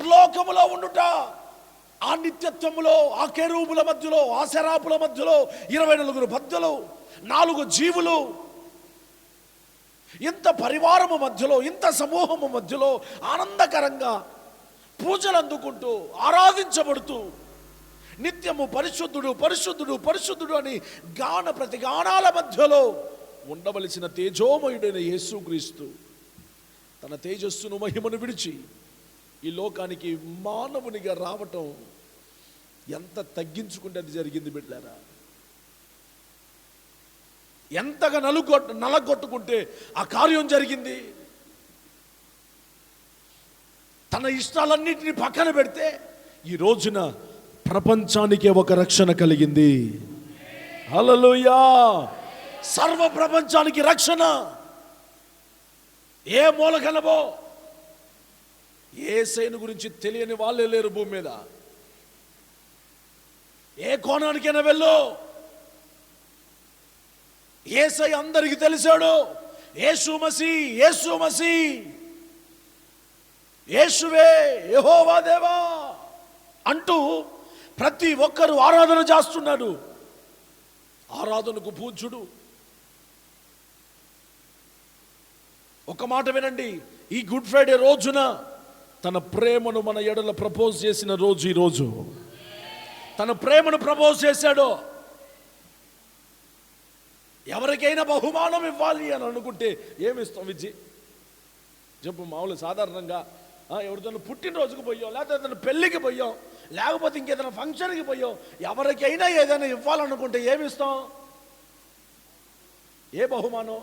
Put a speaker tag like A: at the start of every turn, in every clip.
A: పరలోకములో ఉండుట, ఆ నిత్యత్వములో, ఆ కెరూబుల మధ్యలో, ఆ శరాపుల మధ్యలో 24 బద్దలు, 4 జీవులు, ఇంత పరివారము మధ్యలో, ఇంత సమూహము మధ్యలో ఆనందకరంగా పూజలు అందుకుంటూ ఆరాధించబడుతూ నిత్యము పరిశుద్ధుడు పరిశుద్ధుడు పరిశుద్ధుడు అని ప్రతి గానాల మధ్యలో ఉండవలసిన తేజోమయుడైన యేసుక్రీస్తు తన తేజస్సును మహిమను విడిచి ఈ లోకానికి మానవునిగా రావటం ఎంత తగ్గించుకుంటే అది జరిగింది బిడ్డలారా. ఎంతగా నలగొట్టుకుంటే ఆ కార్యం జరిగింది. తన ఇష్టాలన్నింటినీ పక్కన పెడితే ఈ రోజున ప్రపంచానికే ఒక రక్షణ కలిగింది. హల్లెలూయా! సర్వ ప్రపంచానికి రక్షణ. ఏ మూలకనబో యేసయ్యను గురించి తెలియని వాళ్ళే లేరు భూమి మీద. ఏ కోణానికైనా వెళ్ళు, యేసయ్య అందరికీ తెలిసాడు. యేసు మసీహ్, యేసు మసీహ్, యేసువే యెహోవా దేవా అంటూ ప్రతి ఒక్కరు ఆరాధన చేస్తున్నాడు. ఆరాధనకు పూజ్యుడు. ఒక మాట వినండి, ఈ గుడ్ ఫ్రైడే రోజున తన ప్రేమను మన ఎడల ప్రపోజ్ చేసిన రోజు ఈ రోజు. తన ప్రేమను ప్రపోజ్ చేశాడు. ఎవరికైనా బహుమానం ఇవ్వాలి అని అనుకుంటే ఏమిస్తాం విజయ్ చెప్పు? మామూలు సాధారణంగా ఎవరితో పుట్టినరోజుకు పోయాం, లేకపోతే ఏదైనా పెళ్ళికి పోయాం, లేకపోతే ఇంకేదైనా ఫంక్షన్కి పోయాం, ఎవరికైనా ఏదైనా ఇవ్వాలనుకుంటే ఏమిస్తాం? ఏ బహుమానం?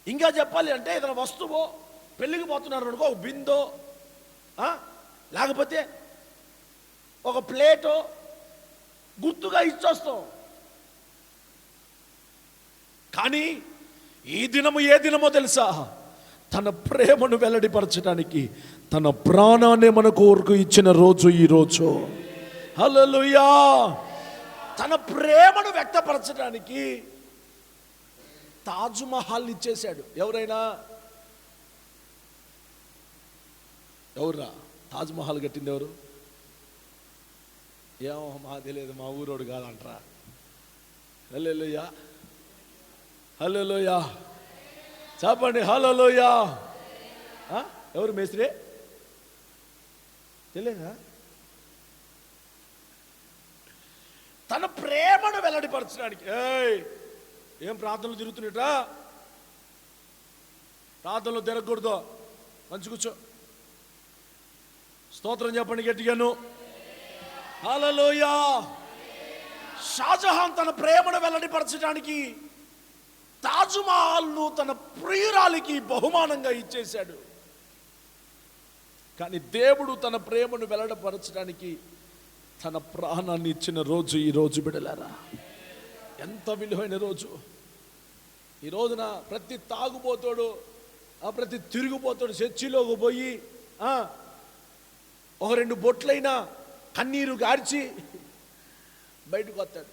A: ఇంకా చెప్పాలి అంటే ఏదైనా వస్తువో, పెళ్ళికి పోతున్నారు అనుకో ఒక బిందో, లేకపోతే ఒక ప్లేటో గుర్తుగా ఇచ్చొస్తాం. కానీ ఈ దినము ఏ దినమో తెలుసా? తన ప్రేమను వెల్లడిపరచడానికి తన ప్రాణాన్ని మన కోరుకు ఇచ్చిన రోజు ఈ రోజు. హల్లెలూయా! తన ప్రేమను వ్యక్తపరచడానికి తాజ్ మహల్ ఇచ్చేశాడు. ఎవర్రా తాజ్ మహల్ కట్టింది ఎవరు? ఏమో మాకు తెలియదు, మా ఊరోడు కాదంటరా. హల్లెలూయా! హల్లెలూయా! చెప్పండి హల్లెలూయా! ఎవరు మేస్త్రి? తెలియదా? తన ప్రేమను వెల్లడిపరచడానికి ఏం ప్రార్థనలు తిరుగుతున్నట? ప్రార్థనలు తిరగకూడదు. మంచి కూర్చో, స్తోత్రం చెప్పండి గట్టిగాను. హల్లెలూయా! షాజహాన్ తన ప్రేమను వెల్లడిపరచడానికి తాజ్మహల్ను తన ప్రియురాలికి బహుమానంగా ఇచ్చేశాడు. కానీ దేవుడు తన ప్రేమను వెల్లడిపరచడానికి తన ప్రాణాన్ని ఇచ్చిన రోజు ఈ రోజు బిడ్డలారా. ఎంత విలువైన రోజు! ఈ రోజున ప్రతి తాగుబోతాడు, ప్రతి తిరుగుబోతాడు చర్చిలోకి పోయి ఒక 2 బొట్లైనా కన్నీరు గార్చి బయటకు వస్తాడు.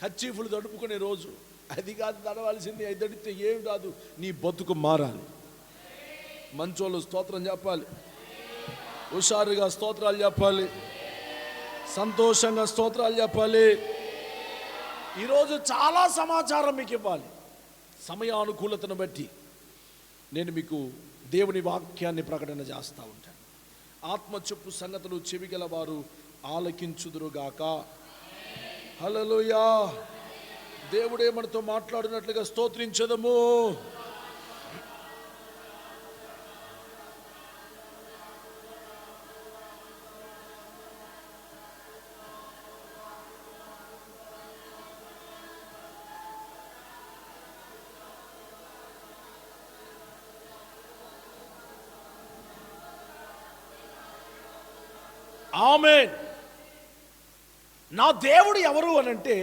A: కచ్చీఫులు తడుపుకునే రోజు అది కాదు తడవలసింది. అది తడితే ఏం కాదు, నీ బతుకు మారాలి. మంచోళ్ళు స్తోత్రం చెప్పాలి, హుషారుగా స్తోత్రాలు చెప్పాలి, సంతోషంగా స్తోత్రాలు చెప్పాలి. ఈరోజు చాలా సమాచారం మీకు ఇవ్వాలి. సమయానుకూలతను బట్టి నేను మీకు దేవుని వాక్యాన్ని ప్రకటన చేస్తూ ఉంటాను. ఆత్మ చెప్పు సంగతులు చెవిగల వారు ఆలకించుదురుగాక. హల్లెలూయా! దేవుడే మనతో మాట్లాడినట్లుగా స్తోత్రించదము. ఆమేన్. నా దేవుడు ఎవరు అనంటే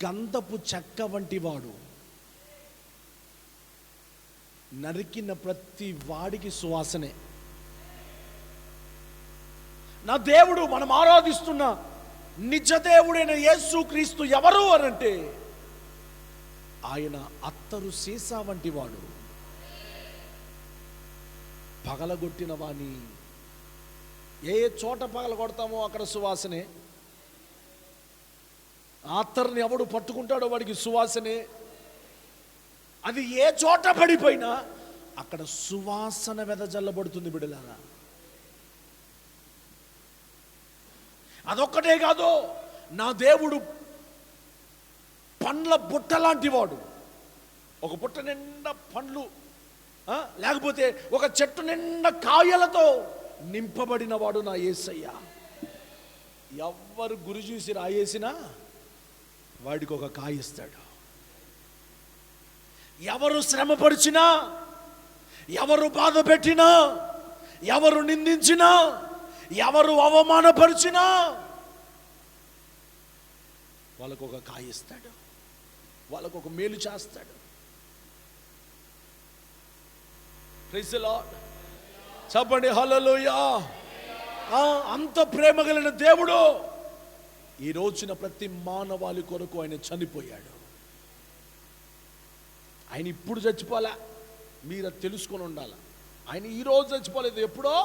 A: గంధపు చెక్క వంటి వాడు. నరికిన ప్రతి వాడికి సువాసనే. నా దేవుడు, మనం ఆరాధిస్తున్న నిజ దేవుడైన యేసుక్రీస్తు ఎవరు అనంటే ఆయన అత్తరు సీసా వంటి వాడు. పగలగొట్టిన వాణి. ఏ చోట పగలగొడతామో అక్కడ సువాసనే. అత్తర్ని ఎవడు పట్టుకుంటాడో వాడికి సువాసనే. అది ఏ చోట పడిపోయినా అక్కడ సువాసన వెదజల్లబడుతుంది బిడ్డలారా. అదొక్కటే కాదు, నా దేవుడు పండ్ల బుట్ట లాంటి వాడు. ఒక బుట్ట నిండా పండ్లు, లేకపోతే ఒక చెట్టు నిండా కాయలతో నింపబడిన వాడు నా యేసయ్య. ఎవ్వరు గురి చూసి రాయేసినా వాడికి ఒక కాయ ఇస్తాడు. ఎవరు శ్రమపరిచినా, ఎవరు బాధ పెట్టినా, ఎవరు నిందించినా, ఎవరు అవమానపరిచినా వాళ్ళకు ఒక కాయ ఇస్తాడు, వాళ్ళకు ఒక మేలు చేస్తాడు. Praise the lord. చెప్పండి హల్లెలూయా. అంత ప్రేమ కలిగిన దేవుడు ఈ రోజున ప్రతి మానవాళి కొరకు ఆయన చనిపోయాడు. ఆయన ఇప్పుడు చచ్చిపోలే, మీరు అది తెలుసుకొని ఉండాలి. ఆయన ఈరోజు చచ్చిపోలేదు, ఎప్పుడో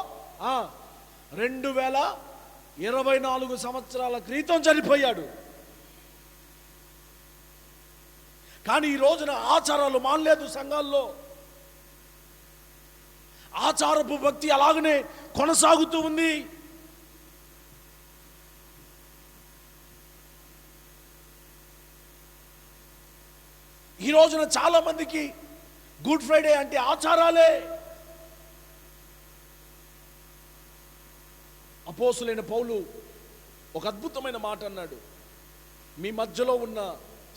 A: 2024 సంవత్సరాల క్రితం చనిపోయాడు. కానీ ఈ రోజున ఆచారాలు మానలేదు. సంఘాల్లో ఆచారపు భక్తి అలాగనే కొనసాగుతూ ఉంది. ఈ రోజున చాలా మందికి గుడ్ ఫ్రైడే అంటే ఆచారాలే. అపోస్తులైన పౌలు ఒక అద్భుతమైన మాట అన్నాడు, మీ మధ్యలో ఉన్న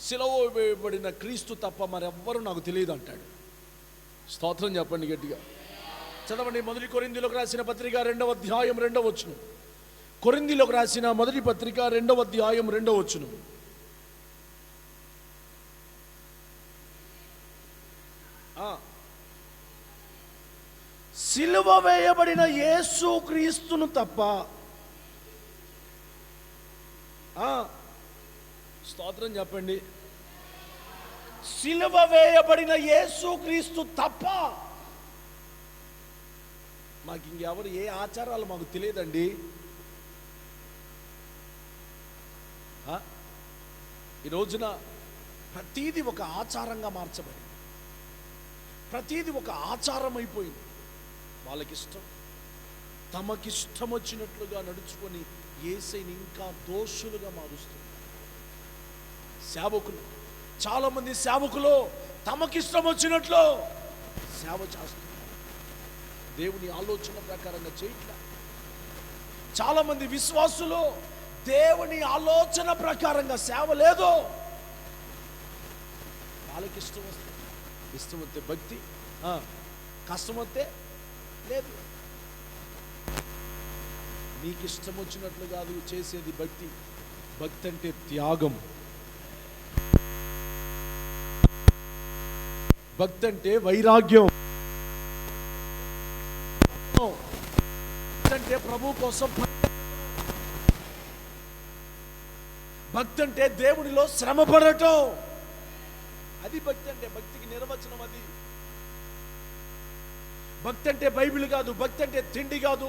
A: శిలువ వేయబడిన క్రీస్తు తప్ప మరెవ్వరూ నాకు తెలియదు అంటాడు. స్తోత్రం చెప్పండి గట్టిగా. చదవండి. మొదటి కొరింథీయులకు రాసిన పత్రిక 2వ అధ్యాయం 2వ వచనం. కొరింథీయులకు రాసిన మొదటి పత్రిక 2వ అధ్యాయం 2వ వచనం. సిలువ వేయబడిన యేసు క్రీస్తును తప్ప, స్తోత్రం చెప్పండి, సిలువ వేయబడిన యేసు క్రీస్తు తప్ప మాకు ఇంకెవరు ఏ ఆచారాలు మాకు తెలియదండి. ఈ రోజున ప్రతీది ఒక ఆచారంగా మార్చబడింది, ప్రతీది ఒక ఆచారం అయిపోయింది. వాళ్ళకిష్టం, తమకిష్టం వచ్చినట్లుగా నడుచుకొని యేసయ్యని ఇంకా దోషులుగా మారుస్తున్నారు. సేవకులు, చాలా మంది సేవకులు తమకిష్టం వచ్చినట్లు సేవ చేస్తున్నారు, దేవుని ఆలోచన ప్రకారంగా చేయట్లా. చాలా మంది విశ్వాసులు దేవుని ఆలోచన ప్రకారంగా సేవ లేదు. వాళ్ళకి ఇష్టం వస్తే, ఇష్టం వస్తే భక్తి, కష్టం వస్తే లేదు. నీకు ఇష్టం వచ్చినట్లు కాదు చేసేది భక్తి. భక్తి అంటే త్యాగం. భక్తి అంటే వైరాగ్యం. భక్తి అంటే ప్రభు కోసం. భక్తి అంటే దేవుడిలో శ్రమ పడటం. అది భక్తి అంటే. భక్తికి నిర్వచనం అది. భక్తి అంటే బైబిల్ కాదు, భక్తి అంటే తిండి కాదు,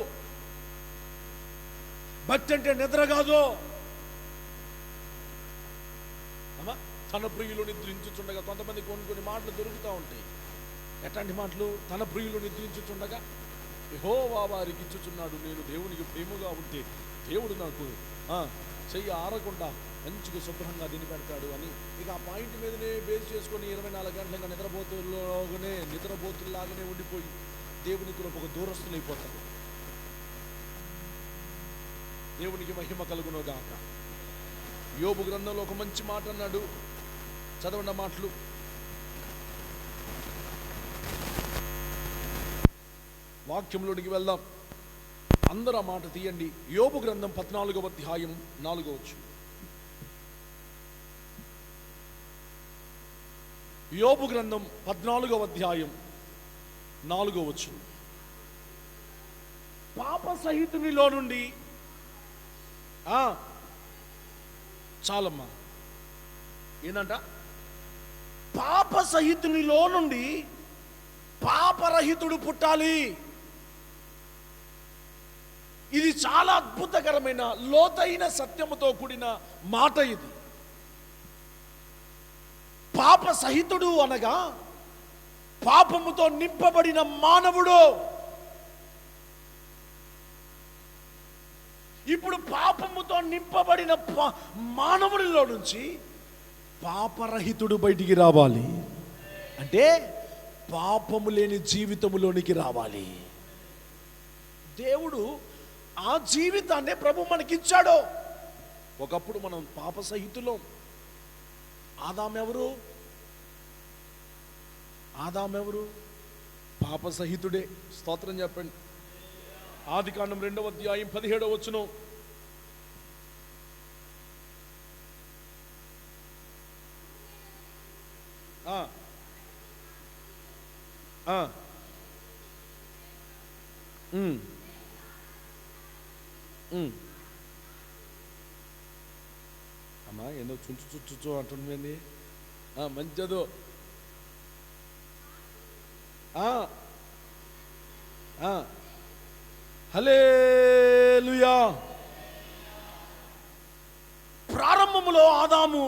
A: భక్తి అంటే నిద్ర కాదు. తన ప్రియులు నిద్రించుచుండగా, కొంతమంది కొన్ని మాటలు దొరుకుతూ ఉంటాయి. ఎట్లాంటి మాటలు? తన ప్రియులు నిద్రించుచుండగా యెహోవా వారికి ఇచ్చుచున్నాడు, నేను దేవునికి ప్రేమగా ఉంటే దేవుడు నాకు చెయ్యి ఆరకుండా మంచిగా శుభ్రంగా తిని పెడతాడు అని. ఇక ఆ పాయింట్ మీదనే బేస్ చేసుకొని 24 గంటలుగా నిద్రపోతుల్లాగానే ఉండిపోయి దేవుని కొరకు ఒక దూరస్తులైపోతాడు. దేవునికి మహిమ కలుగును గాక. యోబు గ్రంథంలో ఒక మంచి మాట అన్నాడు, చదవండి మాటలు. వాక్యంలోనికి వెళ్దాం. అందరూ ఆ మాట తీయండి. యోబు గ్రంథం 14వ అధ్యాయం 4వ వచనం. యోబు గ్రంథం 14వ అధ్యాయం 4వ వచనం. పాప సహితునిలో నుండి చాలమ్మా, ఏంటంట? పాప సహితునిలో నుండి పాపరహితుడు పుట్టాలి. ఇది చాలా అద్భుతకరమైన లోతైన సత్యముతో కూడిన మాట. ఇది పాప సహితుడు అనగా పాపముతో నింపబడిన మానవుడు. ఇప్పుడు పాపముతో నింపబడిన మానవుడిలో నుంచి పాపరహితుడు బయటికి రావాలి. అంటే పాపము లేని జీవితములోనికి రావాలి. దేవుడు ఆ జీవితాన్ని ప్రభు మనకిచ్చాడు. ఒకప్పుడు మనం పాప సహితులం. ఆదామెవరు? పాప సహితుడే. స్తోత్రం చెప్పండి. ఆదికాండం 2వ అధ్యాయం 17వ వచనం. అమ్మా ఏదో చుంచు అంటుంది. మంచిదో. హల్లెలూయా. ప్రారంభములో ఆదాము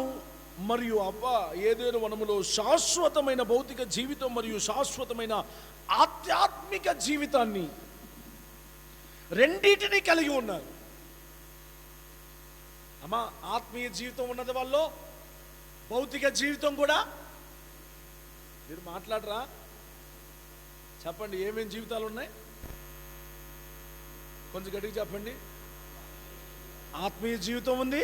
A: మరియు అవ్వ ఏదేను వనములో శాశ్వతమైన భౌతిక జీవితం మరియు శాశ్వతమైన ఆధ్యాత్మిక జీవితాన్ని రెండింటినీ కలిగి ఉన్నారు. అమ్మా, ఆత్మీయ జీవితం ఉన్నది వాళ్ళు, భౌతిక జీవితం కూడా. మీరు మాట్లాడరా? చెప్పండి, ఏమేమి జీవితాలు ఉన్నాయి? కొంచెం గట్టిగా చెప్పండి. ఆత్మీయ జీవితం ఉంది,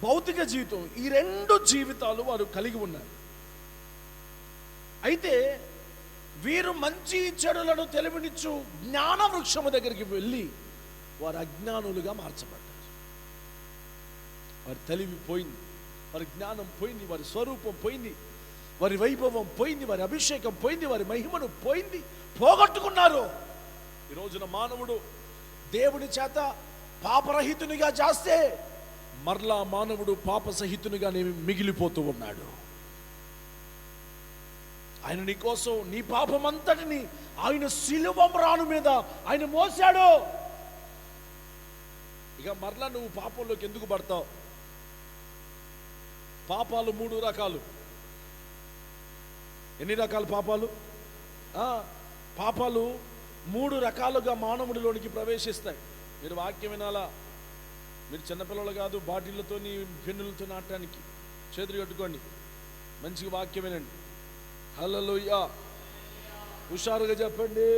A: భౌతిక జీవితం. ఈ రెండు జీవితాలు వారు కలిగి ఉన్నారు. అయితే వీరు మంచి చెడులను తెలివినిచ్చు జ్ఞాన వృక్షము దగ్గరికి వెళ్ళి వారు అజ్ఞానులుగా మార్చబడ్డారు. వారి తెలివి పోయింది, వారి జ్ఞానం పోయింది, వారి స్వరూపం పోయింది, వారి వైభవం పోయింది, వారి అభిషేకం పోయింది, వారి మహిమను పోగొట్టుకున్నారు. ఈ రోజున మానవుడు దేవుని చేత పాపరహితునిగా చేస్తే మరలా మానవుడు పాపసహితునిగా మిగిలిపోతూ ఉన్నాడు. ఆయన నీ కోసం నీ పాపమంతటిని ఆయన శిలువ మ్రాను మీద ఆయన మోసాడు. ఇక మరలా నువ్వు పాపంలోకి ఎందుకు పడతావు? పాపాలు 3 రకాలు. ఎన్ని రకాల పాపాలు? పాపాలు 3 రకాలుగా మానవుడిలోనికి ప్రవేశిస్తాయి. మీరు వాక్యం వినాలా? మీరు చిన్నపిల్లలు కాదు, బాటిళ్ళతో పెన్నులతో నాటడానికి. చేతులు కట్టుకోండి, మంచిగా వాక్యం వినండి. హల్లెలూయా. హుషారుగా చెప్పండి.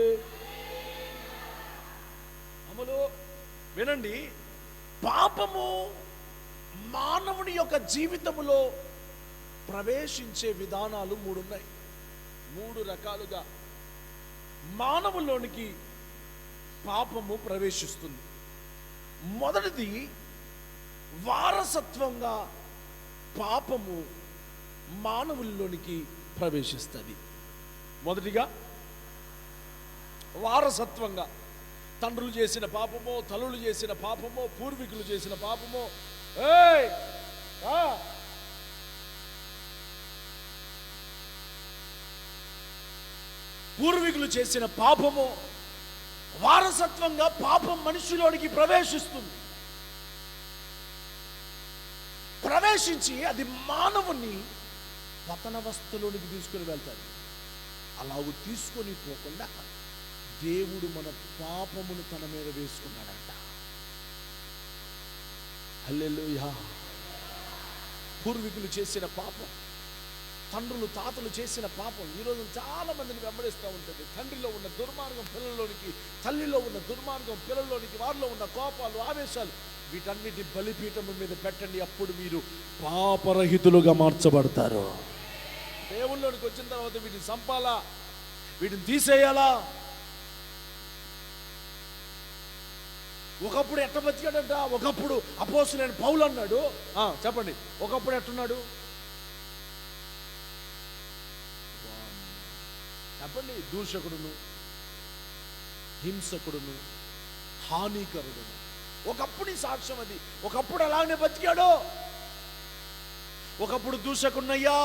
A: అమలు వినండి. పాపము మానవుని యొక్క జీవితములో ప్రవేశించే విధానాలు 3 ఉన్నాయి. 3 రకాలుగా మానవుల్లోనికి పాపము ప్రవేశిస్తుంది. మొదటిది, వారసత్వంగా పాపము మానవుల్లోనికి ప్రవేశిస్తుంది. మొదటిగా వారసత్వంగా తండ్రులు చేసిన పాపమో, తల్లులు చేసిన పాపమో, పూర్వీకులు చేసిన పాపమో, పూర్వీకులు చేసిన పాపము వారసత్వంగా పాపం మనిషిలోనికి ప్రవేశిస్తుంది. ప్రవేశించి అది మానవుని పతనవస్థలోనికి తీసుకుని వెళ్తాడు. అలాగూ తీసుకొని పోకుండా దేవుడు మన పాపమును తన మీద వేసుకున్నాడంట. హల్లెలూయా. పూర్వీకులు చేసిన పాపం, తండ్రులు తాతలు చేసిన పాపం ఈరోజు చాలా మందిని వెంబడిస్తూ ఉంటుంది. తండ్రిలో ఉన్న దుర్మార్గం పిల్లల్లోనికి, తల్లిలో ఉన్న దుర్మార్గం పిల్లల్లోనికి, వారిలో ఉన్న కోపాలు, ఆవేశాలు, వీటన్నిటి బలిపీఠం మీద పెట్టండి. అప్పుడు మీరు పాపరహితులుగా మార్చబడతారు. దేవుళ్ళలోనికి వచ్చిన తర్వాత వీటిని చంపాలా, వీటిని తీసేయాలా? ఒకప్పుడు ఎట్ట బతికాడంట? ఒకప్పుడు అపోస్తలుడైన పౌలు అన్నాడు. చెప్పండి, ఒకప్పుడు ఎట్టున్నాడు? చెప్పండి. దూషకుడును, హింసకుడును, హానికరుడును. ఒకప్పుడు సాక్ష్యం అది. ఒకప్పుడు అలాగనే బతికాడు. ఒకప్పుడు దూషకున్నయ్యా,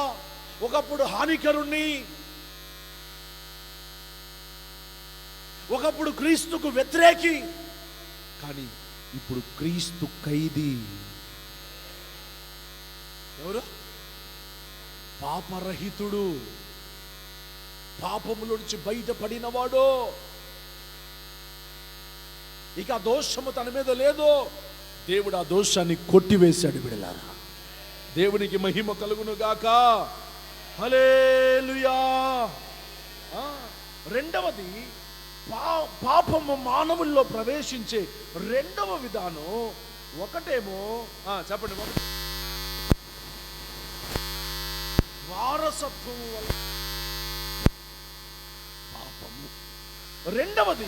A: ఒకప్పుడు హానికరుణ్ణి, ఒకప్పుడు క్రీస్తుకు వ్యతిరేకి, కానీ ఇప్పుడు క్రీస్తు ఖైదీ. ఎవరు? పాపరహితుడు, పాపముల నుంచి బయటపడినవాడు. ఇక ఆ దోషము తన మీద లేదు. దేవుడు ఆ దోషాన్ని కొట్టివేశాడు. బిడ్డలారా, దేవునికి మహిమ కలుగును గాక. హల్లెలూయా. రెండవది, పాపము మానవుల్లో ప్రవేశించే రెండవ విధానం. ఒకటేమో చెప్పండి, వారసత్వం వల్ల పాపము. రెండోది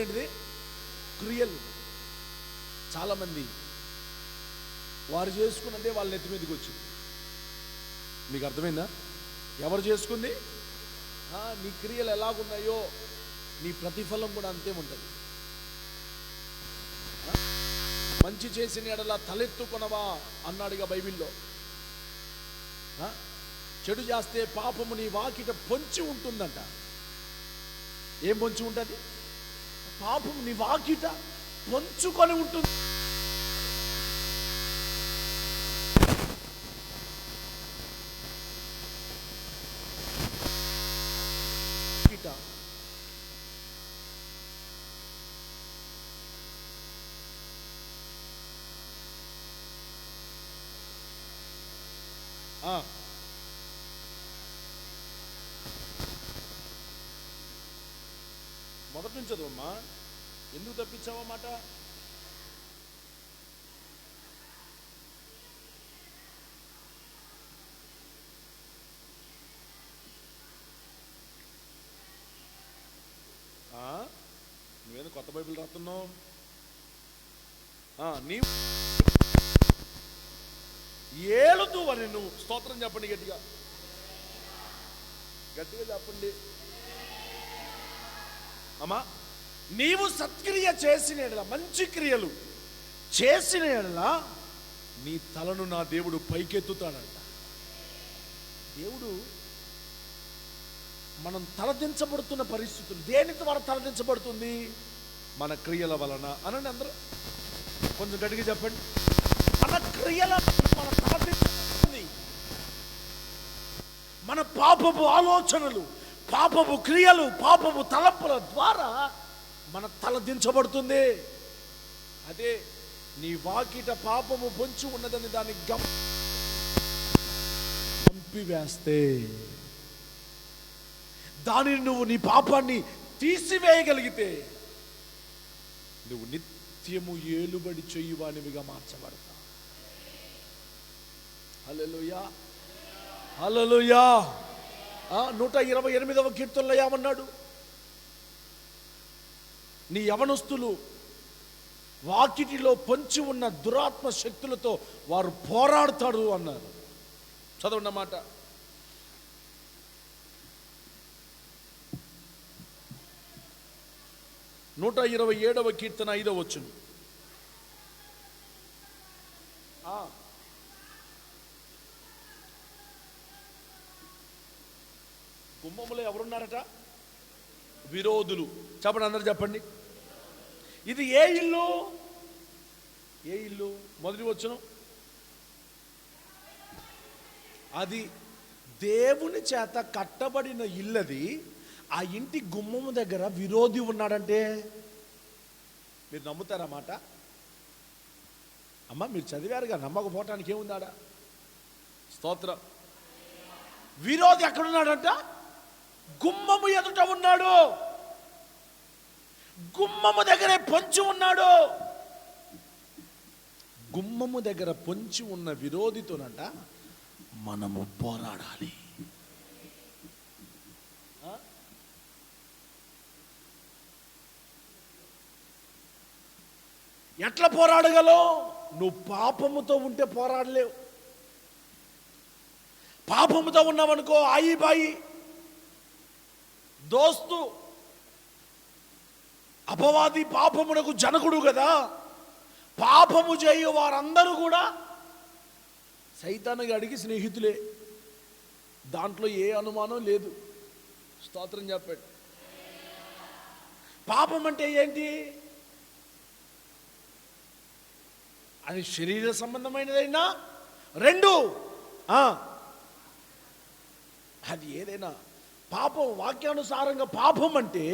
A: ఏంటిది? క్రియలు. చాలా మంది వారు చేసుకున్నదే వాళ్ళ నెత్తి మీదకి వచ్చింది. మీకు అర్థమైందా? ఎవరు చేసుకుంది? నీ క్రియలు ఎలాగున్నాయో నీ ప్రతిఫలం కూడా అంతే ఉంటుంది. మంచి చేసిన ఎడల తలెత్తుకొనవా అన్నాడుగా బైబిల్లో. చెడు చేస్తే పాపము నీ వాకిట పొంచి ఉంటుందంట. ఏం పొంచి ఉంటుంది? పాపము నీ వాకిట పొంచుకొని ఉంటుంది. మొదటి నుంచి చదువమ్మా. ఎందుకు తప్పించావా మాట? నువ్వేదో కొత్త బైబిల్ రాస్తున్నావు. నీ ఏలుతూ అని నువ్వు స్తోత్రం చెప్పండి. గట్టిగా గట్టిగా చెప్పండి అమ్మా. నీవు సత్క్రియ చేసిన ఎడల, మంచి క్రియలు చేసిన ఎడల నీ తలను నా దేవుడు పైకెత్తుతాడంట. దేవుడు మనం తలదించబడుతున్న పరిస్థితులు దేని ద్వారా తలదించబడుతుంది? మన క్రియల వలన. అనండి అందరూ, కొంచెం గట్టిగా చెప్పండి. మన క్రియల మన తలదించబడుతుంది. మన పాపపు ఆలోచనలు, పాపపు క్రియలు, పాపపు తలంపుల ద్వారా మన తలదించబడుతుంది. అదే నీ వాకిట పాపము పొంచి ఉన్నదని దాన్ని పంపివేస్తే, దానిని నువ్వు నీ పాపాన్ని తీసివేయగలిగితే నువ్వు నిత్యము ఏలుబడి చెయ్యువానివిగా మార్చబడతావు. హల్లెలూయా, హల్లెలూయా. 128వ కీర్తనలో ఏమన్నాడు? నీ యవనస్తులు వాకిటిలో పొంచి ఉన్న దురాత్మ శక్తులతో వారు పోరాడతారు అన్నారు. చదవండి అన్నమాట. నూట 127వ కీర్తన 5వ వచనం. గుమ్మములో ఎవరున్నారట? విరోధులు. చెప్పండి అందరు చెప్పండి. ఇది ఏ ఇల్లు? ఏ ఇల్లు? మొదటి వచనం. అది దేవుని చేత కట్టబడిన ఇల్లది. ఆ ఇంటి గుమ్మము దగ్గర విరోధి ఉన్నాడంటే మీరు నమ్ముతారన్నమాట. అమ్మ మీరు చదివారుగా, నమ్మకపోవటానికి ఏముందాడా? స్తోత్రం. విరోధి ఎక్కడున్నాడంట? గుమ్మము ఎదుట ఉన్నాడు. గుమ్మము దగ్గరే పొంచి ఉన్నాడు. గుమ్మము దగ్గర పొంచి ఉన్న విరోధితోనంట మనము పోరాడాలి. ఎట్లా పోరాడగలవు? నువ్వు పాపముతో ఉంటే పోరాడలేవు. పాపముతో ఉన్నావనుకో, ఆయి బాయి దోస్తు, అపవాది పాపమునకు జనకుడు కదా. పాపము చేయు వారందరూ కూడా సైతాను గడికి స్నేహితులే. దాంట్లో ఏ అనుమానం లేదు. స్తోత్రం చెప్పండి. పాపం అంటే ఏంటి? అది శరీర సంబంధమైనదైనా, రెండు అది ఏదైనా పాపం. వాక్యానుసారంగా పాపం అంటే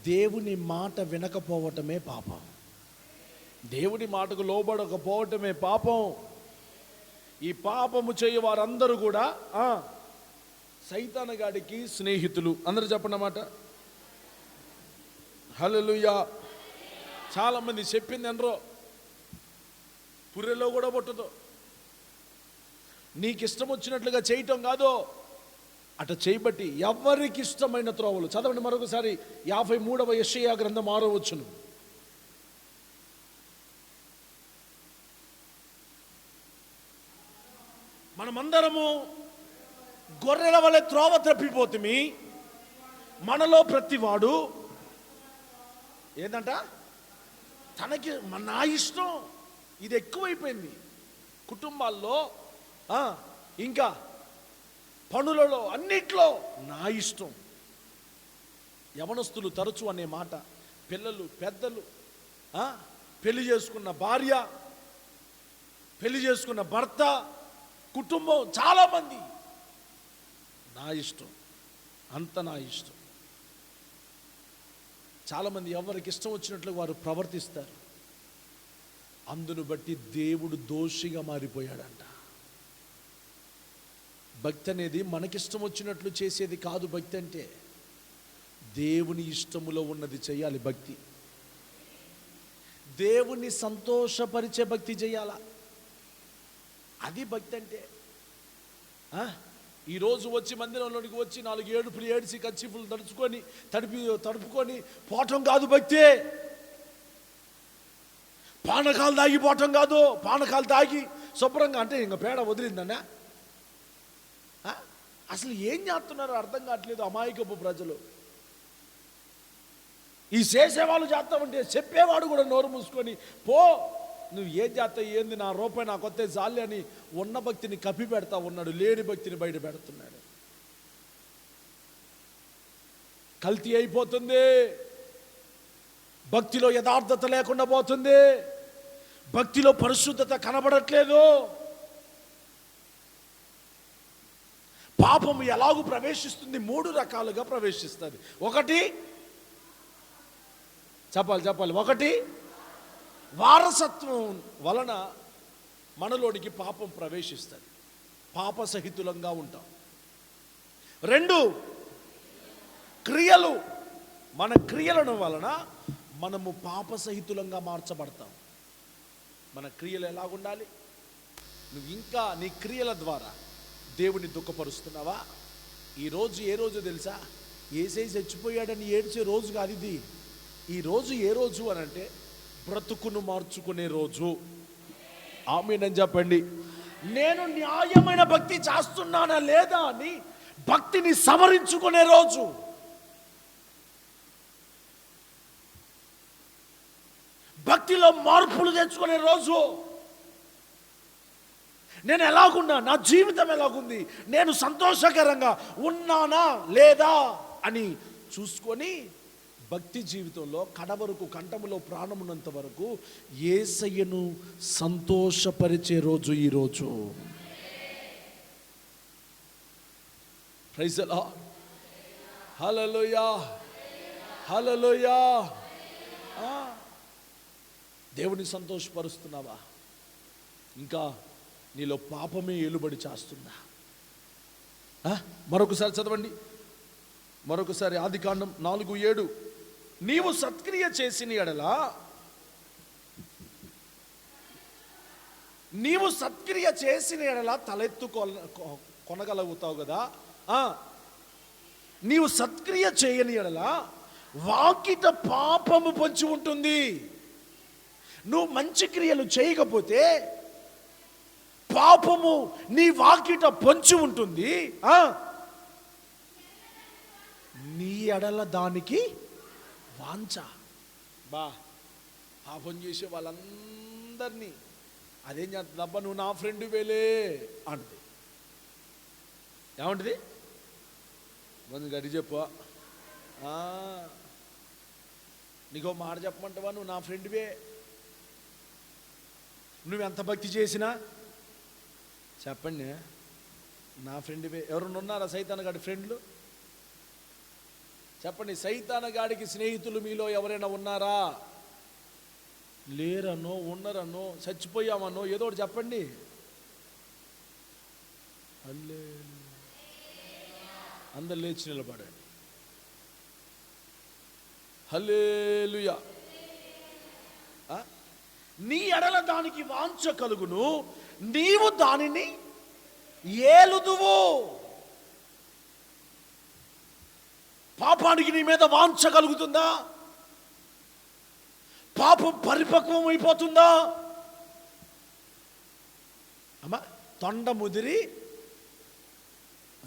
A: దేవుని మాట వినకపోవటమే పాపం, దేవుని మాటకు లోబడకపోవటమే పాపం. ఈ పాపము చేయ వారందరూ కూడా సైతాను గాడికి స్నేహితులు. అందరూ చెప్పండి అన్నమాట. హల్లెలూయా. చాలా మంది చెప్పింది అనరో, పుర్రెలో కూడా పుట్టదు. నీకు ఇష్టం వచ్చినట్లుగా చేయటం కాదు, అట చేయబట్టి ఎవరికి ఇష్టమైన త్రోవలు. చదవండి మరొకసారి 53వ యెషయా గ్రంథం 6వ వచనం. మనమందరము గొర్రెల వలె త్రోవ తప్పిపోతుమి, మనలో ప్రతివాడు ఏందంట, తనకి నా ఇష్టం. ఇది ఎక్కువైపోయింది కుటుంబాల్లో, ఇంకా పనులలో, అన్నిట్లో నా ఇష్టం. యవనస్తులు తరచు అనే మాట, పిల్లలు, పెద్దలు, పెళ్లి చేసుకున్న భార్య, పెళ్లి చేసుకున్న భర్త, కుటుంబం, చాలామంది నా ఇష్టం, అంత నా ఇష్టం. చాలామంది ఎవరికి ఇష్టం వచ్చినట్లు వారు ప్రవర్తిస్తారు. అందును బట్టి దేవుడు దోషిగా మారిపోయాడంట. భక్తి అనేది మనకిష్టం వచ్చినట్లు చేసేది కాదు. భక్తి అంటే దేవుని ఇష్టములో ఉన్నది చేయాలి. భక్తి దేవుని సంతోషపరిచే భక్తి చేయాల, అది భక్తి అంటే. ఈరోజు వచ్చి మందిరంలోనికి వచ్చి 4 ఏడుపులు ఏడిచి కచ్చిపులు తడుపుకొని పోవటం కాదు భక్తి. పానకాలు తాగి పోవటం కాదు. పానకాలు తాగి శుభ్రంగా అంటే ఇంకా పేడ వదిలిందన్నా. అసలు ఏం చేస్తున్నారో అర్థం కావట్లేదు అమాయకపు ప్రజలు. ఈ చేసేవాళ్ళు చేస్తామంటే చెప్పేవాడు కూడా నోరు మూసుకొని పో, నువ్వు ఏం చేస్తావు, ఏంది, నా రూపాయి నాకు వస్తే జాలి అని ఉన్న భక్తిని కప్పి పెడతా ఉన్నాడు, లేని భక్తిని బయట పెడుతున్నాడు. కల్తీ అయిపోతుంది, భక్తిలో యథార్థత లేకుండా పోతుంది, భక్తిలో పరిశుద్ధత కనబడట్లేదు. పాపము ఎలాగూ ప్రవేశిస్తుంది? 3 రకాలుగా ప్రవేశిస్తుంది. ఒకటి చెప్పాలి, ఒకటి వారసత్వం వలన మనలోనికి పాపం ప్రవేశిస్తుంది, పాప సహితులంగా ఉంటాం. 2 క్రియలు, మన క్రియలను వలన మనము పాప సహితులంగా మార్చబడతాం. మన క్రియలు ఎలాగుండాలి? నువ్వు ఇంకా నీ క్రియల ద్వారా దేవుని దుఃఖపరుస్తున్నావా? ఈరోజు ఏ రోజు తెలుసా? యేసయ్య చచ్చిపోయాడని ఏడ్చే రోజు కాదు ఇది. ఈ రోజు ఏ రోజు అని అంటే బ్రతుకును మార్చుకునే రోజు. ఆమేన్ చెప్పండి. నేను న్యాయమైన భక్తి చేస్తున్నానా లేదా అని భక్తిని సవరించుకునే రోజు. భక్తిలో మార్పులు తెచ్చుకునే రోజు. నేను ఎలాగున్నా, నా జీవితం ఎలాగుంది, నేను సంతోషకరంగా ఉన్నానా లేదా అని చూసుకొని భక్తి జీవితంలో కడవరకు, కంఠములో ప్రాణమున్నంత వరకు యేసయ్యను సంతోషపరిచే రోజు ఈ రోజు. Praise the Lord. Hallelujah, hallelujah. దేవుని సంతోషపరుస్తున్నావా? ఇంకా నీలో పాపమే ఏలుబడి చేస్తుందా? మరొకసారి చదవండి, మరొకసారి ఆదికాండం 4:7. నీవు సత్క్రియ చేసిన ఎడల, నీవు సత్క్రియ చేసిన ఎడల తలెత్తు కొనగలుగుతావు కదా. నీవు సత్క్రియ చేయని ఎడల వాకిట పాపము పొంచి ఉంటుంది. నువ్వు మంచి క్రియలు చేయకపోతే పాపము నీ వాకిట పొంచి ఉంటుంది. నీ ఎడల దానికి వాంఛ. పాపం చేసే వాళ్ళందరినీ అదేం చేస్తుంది? అబ్బా నువ్వు నా ఫ్రెండ్ వేలే అంటది. ఏమంటది? ముందు గడి చెప్పు. నీకో మాట చెప్పమంటావా, నువ్వు నా ఫ్రెండ్వే, నువ్వెంత భక్తి చేసినా చెప్పండి, నా ఫ్రెండ్వే. ఎవరన్నా ఉన్నారా సైతాన్ గాడి ఫ్రెండ్లు? చెప్పండి. సైతాన్ గాడికి స్నేహితులు మీలో ఎవరైనా ఉన్నారా? లేరనో, ఉన్నరనో, చచ్చిపోయామనో ఏదో ఒకటి చెప్పండి. అందరు లేచి నిలబడండి. హల్లెలూయా. నీ ఎడల దానికి వాంఛ కలుగును, నీవు దానిని ఏలుదువు. పాపానికి నీ మీద వాంఛ కలుగుతుందా? పాపం పరిపక్వం అయిపోతుందా? అమ్మా, తొండ ముదిరి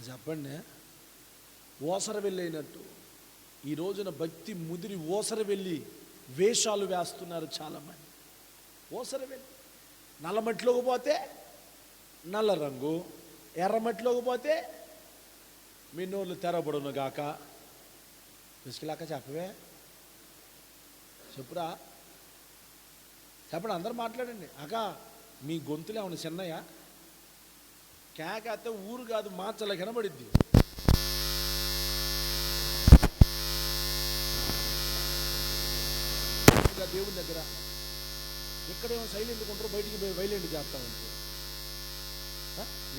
A: చెప్పండి, ఓసర వెళ్ళినట్టు ఈ రోజున భక్తి ముదిరి ఓసర వెళ్ళి వేషాలు వేస్తున్నారు చాలామంది. ఓసర వెళ్ళి నల్లమట్టిలోకి పోతే నల్ల రంగు, ఎర్రమట్టిలోకి పోతే మీ నోళ్ళు తెరబడును గాక. పిసికిలాక చెప్పవే, చెప్పురా, చెప్పండి, అందరూ మాట్లాడండి. అక్క మీ గొంతులు ఏమన్నా చిన్నయ్యా? కేకతే ఊరు కాదు, మాచల కనబడిద్ది. దేవుని దగ్గర ఎక్కడేమో సైలెంట్ ఉంటారో బయటికి పోయి వైలెంట్ చేస్తామంటే,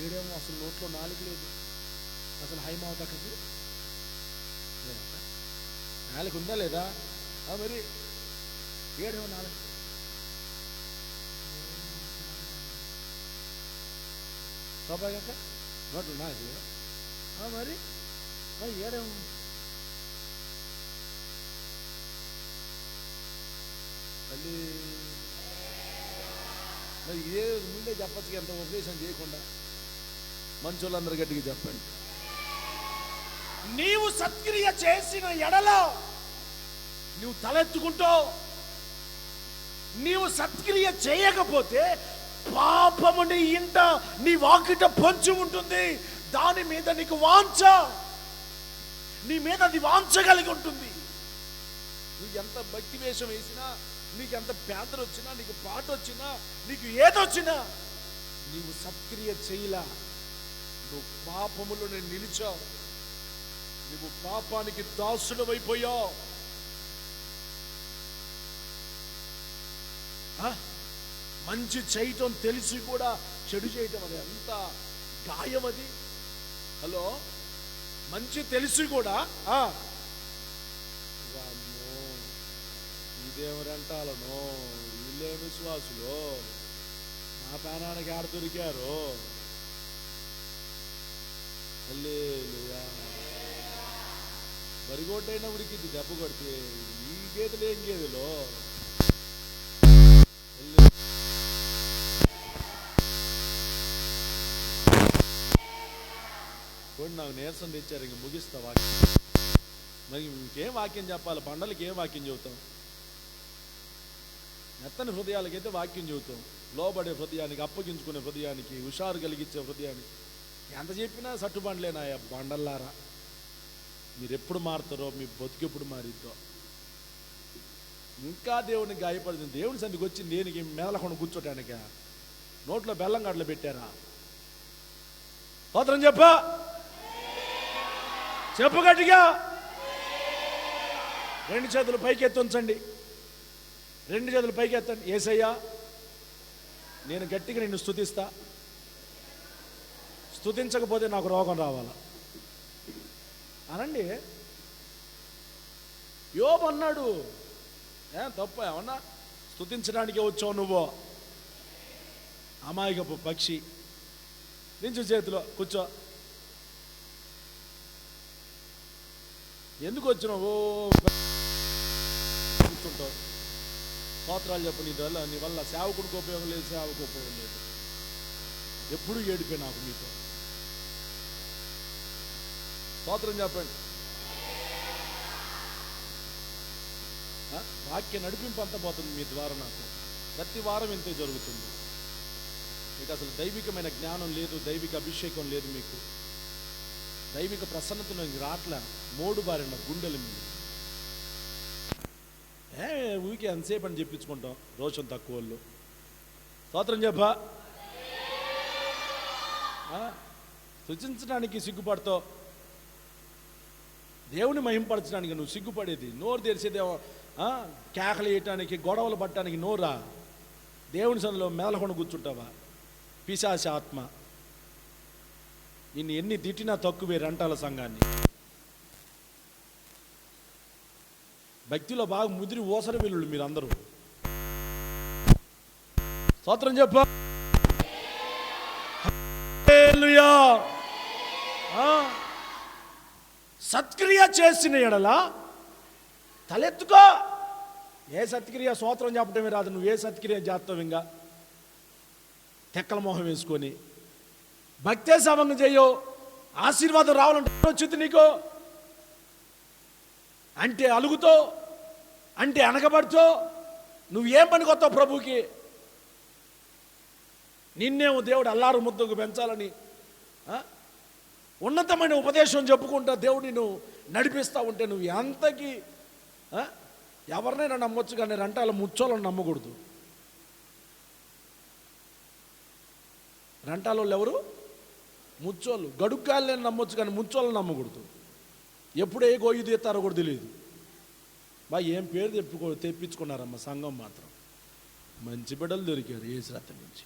A: ఏడేమో అసలు నోట్లో నాలుగు లేదు, అసలు హైమావతకి నాలుగు ఉందా లేదా? మరి ఏడేమో నాలుగు స్వాభావిక నోట్లు నాలుగు మరి ఏడేమో మళ్ళీ మరి ఇదే ముందే చెప్పచ్చు, ఎంత ఉపదేశం చేయకుండా. మంచోళ్ళందరూ గట్టిగా చెప్పండి. నీవు సత్క్రియ చేసిన ఎడల నువ్వు తలెత్తుకుంటావు. నీవు సత్క్రియ చేయకపోతే పాపము నీ ఇంట, నీ వాకిట పొంచి ఉంటుంది. దాని మీద నీకు వాంఛ, నీ మీద అది వాంఛ కలిగి ఉంటుంది. నువ్వు ఎంత భక్తి వేషం వేసినా, నీకు ఎంత పేదలు వచ్చినా, నీకు పాట వచ్చినా, నీకు ఏదొచ్చినా, నీవు సత్క్రియ చేయలా, నువ్వు పాపములో నిలిచావు, నువ్వు పాపానికి దాసుడవైపోయావు. మంచి చేయటం తెలిసి కూడా చెడు చేయటం, అది ఎంత గాయం అది. హలో, మంచి తెలిసి కూడా ఇదేమరంటాలను, వీళ్ళే విశ్వాసులు, నా ప్రాణానికి ఆడ దొరికారు. హల్లెలూయా. బరిగొడ్డైనా ఉడికింది దెబ్బ కొడితే, ఈ గేదెలు ఏం గేదెలో. నాకు నీరసం తెచ్చారు, ఇంక ముగిస్తా వాక్యం. మరి ఇంకేం వాక్యం చెప్పాలి? పండలకి ఏం వాక్యం చెబుతాం? మెత్తని హృదయాలకైతే వాక్యం చెబుతాం, లోబడే హృదయానికి, అప్పగించుకునే హృదయానికి, హుషారు కలిగించే హృదయానికి ఎంత చెప్పినా సట్టుబండలేనాయా బండల్లారా. మీరు ఎప్పుడు మారుతారో, మీ బతుకెప్పుడు మారిద్దో. ఇంకా దేవుని గాయపడుతుంది. దేవుని సందికి వచ్చి దేనికి? మేలకుండా కూర్చోటానిక? నోట్లో బెల్లం గడ్డలు పెట్టారా? స్తోత్రం చెప్పు గట్టిగా. రెండు చేతులు పైకెత్తి ఉంచండి, రెండు చేతులు పైకెత్తండి. యేసయ్యా, నేను గట్టిగా నిన్ను స్తుతిస్తా, స్తుతించకపోతే నాకు రోగం రావాలా అనండి. యోబు అన్నాడు, తప్ప ఏమన్నా? స్తుతించడానికే వచ్చావు నువ్వు, అమాయకపు పక్షి. నించు, చేతిలో కూర్చో. ఎందుకు వచ్చినావు? కూర్చుంటావు, స్తోత్రాలు చెప్పు. నీ వల్ల సేవకుడికి ఉపయోగం లేదు, సేవకు ఉపయోగం లేదు. ఎప్పుడు ఏడిపోయి నాకు మీతో. స్తోత్రం చెప్పండి. వాక్య నడిపింపు అంతా పోతుంది మీ ద్వారా. నాకు ప్రతి వారం ఎంతో జరుగుతుంది. మీకు అసలు దైవికమైన జ్ఞానం లేదు, దైవిక అభిషేకం లేదు, మీకు దైవిక ప్రసన్నతను రాట్ల, మోడు బారిన గుండెలు మీద
B: ఊరికే ఎంతసేపు అని చెప్పించుకుంటాం రోషం తక్కువ వాళ్ళు. స్తోత్రం చెప్పా. సృజించడానికి సిగ్గుపడతావు, దేవుని మహింపరచడానికి నువ్వు సిగ్గుపడేది. నోరు తెరిచేదేమో కేకలు వేయటానికి, గొడవలు పట్టడానికి నోరా. దేవుని సన్నిధిలో మేలకొండ కూర్చుంటావా? పిశాచ ఆత్మ నిన్ను ఎన్ని తిట్టినా తక్కువే. రెంటాల సంఘాన్ని భక్తిలో బాగా ముదిరి ఓసర వెల్లుళ్ళు మీరందరూ. స్తోత్రం చెప్ప. సత్క్రియ చేసిన ఎడల తలెత్తుకో. ఏ సత్క్రియ స్తోత్రం చెప్పటమే రాదు, నువ్వు ఏ సత్క్రియ చేస్తావు? ఇంకా తెక్కల మొహం వేసుకొని భక్తే సమంగం చేయో. ఆశీర్వాదం రావాలంటే వచ్చింది నీకు అంటే అలుగుతో, అంటే అనగబడుతో నువ్వేం పని కొత్తావు ప్రభుకి? నిన్నేమో దేవుడు అల్లారు ముద్దకు పెంచాలని ఉన్నతమైన ఉపదేశం చెప్పుకుంటా దేవుడు నిన్ను నడిపిస్తూ ఉంటే నువ్వు ఎంతకి ఎవరినైనా నమ్మొచ్చు, కానీ రెంటాల ముచ్చోళ్ళని నమ్మకూడదు. రెంటాల వాళ్ళు ఎవరు? ముచ్చోళ్ళు. గడుక్కాయలని నమ్మొచ్చు, కానీ ముచ్చోళ్ళని నమ్మకూడదు. ఎప్పుడు ఏ గోయి తీస్తారో కూడా తెలియదు. ఏం పేరు తెప్పించుకున్నారమ్మ సంఘం మాత్రం. మంచి బిడ్డలు దొరికారు ఏ శ్రద్ధ నుంచి.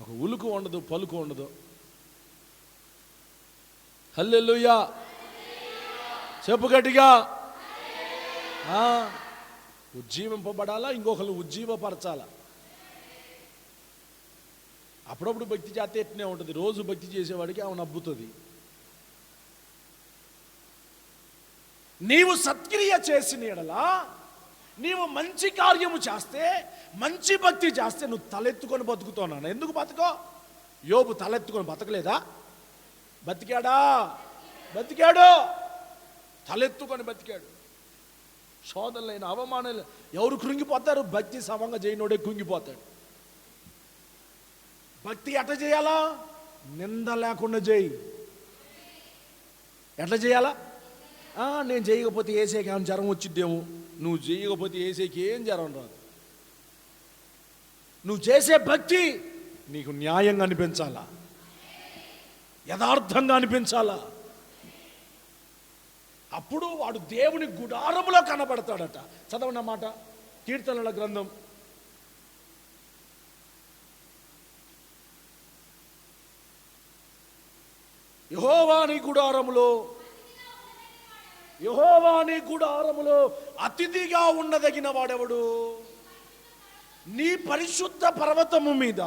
B: ఒక ఉలుకు ఉండదు, పలుకు ఉండదు. హల్లెలూయా చెప్పు గట్టిగా. ఉజ్జీవింపబడాలా, ఇంకొకరు ఉజ్జీవపరచాలా. అప్పుడప్పుడు భక్తి చేస్తే ఎట్నే ఉంటుంది. రోజు భక్తి చేసేవాడికి ఆమె నవ్వుతుంది. నీవు సత్క్రియ చేసిన ఎడలా, నీవు మంచి కార్యము చేస్తే, మంచి భక్తి చేస్తే నువ్వు తలెత్తుకొని బతుకుతున్నాను. ఎందుకు బతుకో? యోబు తలెత్తుకొని బతకలేదా? బతికాడా? బతికాడు. తలెత్తుకొని బతికాడు. శోధనలైన అవమానాలు ఎవరు కృంగిపోతారు? భక్తి సమంగా చేయనోడే కృంగిపోతాడు. భక్తి ఎట్లా చేయాలా? నింద లేకుండా చేయి. ఎట్లా చేయాలా? నేను చేయకపోతే ఏసేకి ఏమైనా జ్వరం వచ్చిద్దేమో. నువ్వు చేయకపోతే ఏసేకి ఏం జ్వరం రాదు. నువ్వు చేసే భక్తి నీకు న్యాయంగా అనిపించాలా, యథార్థంగా అనిపించాలా. అప్పుడు వాడు దేవుని గుడారములో కనబడతాడట. చదవన్న మాట, కీర్తనల గ్రంథం 'యెహోవా నీ గుడారములో అతిథిగా ఉండదగిన వాడెవడు? నీ పరిశుద్ధ పర్వతము మీద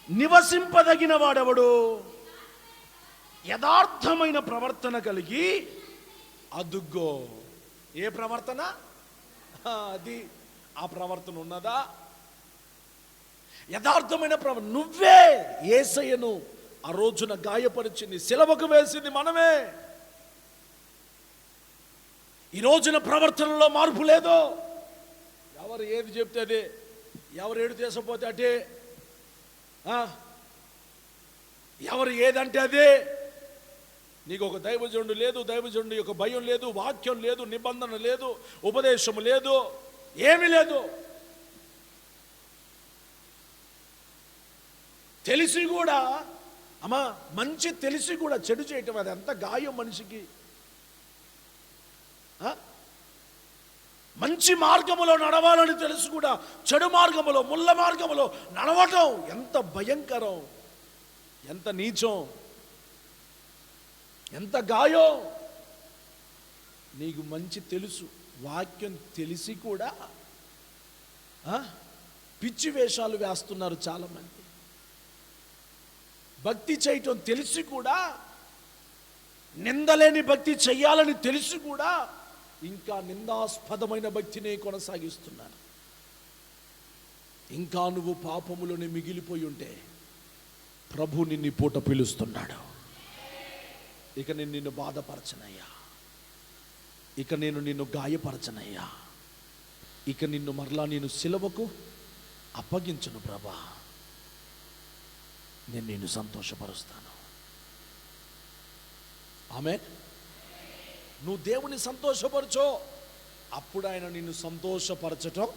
B: నివసింపదగిన వాడెవడు? యథార్థమైన ప్రవర్తన కలిగి అదుగో. ఏ ప్రవర్తన? అది ఆ ప్రవర్తన ఉన్నదా? యథార్థమైన ప్రవర్తన. నువ్వే యేసయ్యను ఆ రోజున గాయపరిచింది, సిలువకు వేసింది మనమే. ఈ రోజున ప్రవర్తనలో మార్పు లేదు. ఎవరు ఏది చెప్తే అదే, ఎవరు ఏడు తీసుకపోతే అటే, ఎవరు ఏదంటే అదే. నీకు ఒక దైవజనుడు లేదు, దైవజనుడు యొక్క భయం లేదు, వాక్యం లేదు, నిబంధన లేదు, ఉపదేశము లేదు, ఏమీ లేదు. తెలిసి కూడా అమ్మా, మంచి తెలిసి కూడా చెడు చేయటం, అది ఎంత గాయం మనిషికి. మంచి మార్గములో నడవాలని తెలుసు కూడా చెడు మార్గములో, ముళ్ళ మార్గములో నడవటం ఎంత భయంకరం, ఎంత నీచం, ఎంత గాయం. నీకు మంచి తెలుసు, వాక్యం తెలిసి కూడా పిచ్చి వేషాలు వేస్తున్నారు చాలామంది. భక్తి చేయటం తెలిసి కూడా, నిందలేని భక్తి చెయ్యాలని తెలిసి కూడా ఇంకా నిందాస్పదమైన భక్తినే కొనసాగిస్తున్నారు. ఇంకా నువ్వు పాపములోనే మిగిలిపోయి ఉంటే ప్రభు నిన్ను పూట పిలుస్తున్నాడు. ఇక నేను నిన్ను బాధపరచనయ్యా, ఇక నేను నిన్ను గాయపరచనయ్యా, ఇక నిన్ను మరలా నేను సిలువకు అప్పగించను ప్రభా, నేను నిన్ను సంతోషపరుస్తాను. ఆమె నువ్వు దేవుని సంతోషపరచో. అప్పుడు ఆయన నిన్ను సంతోషపరచటం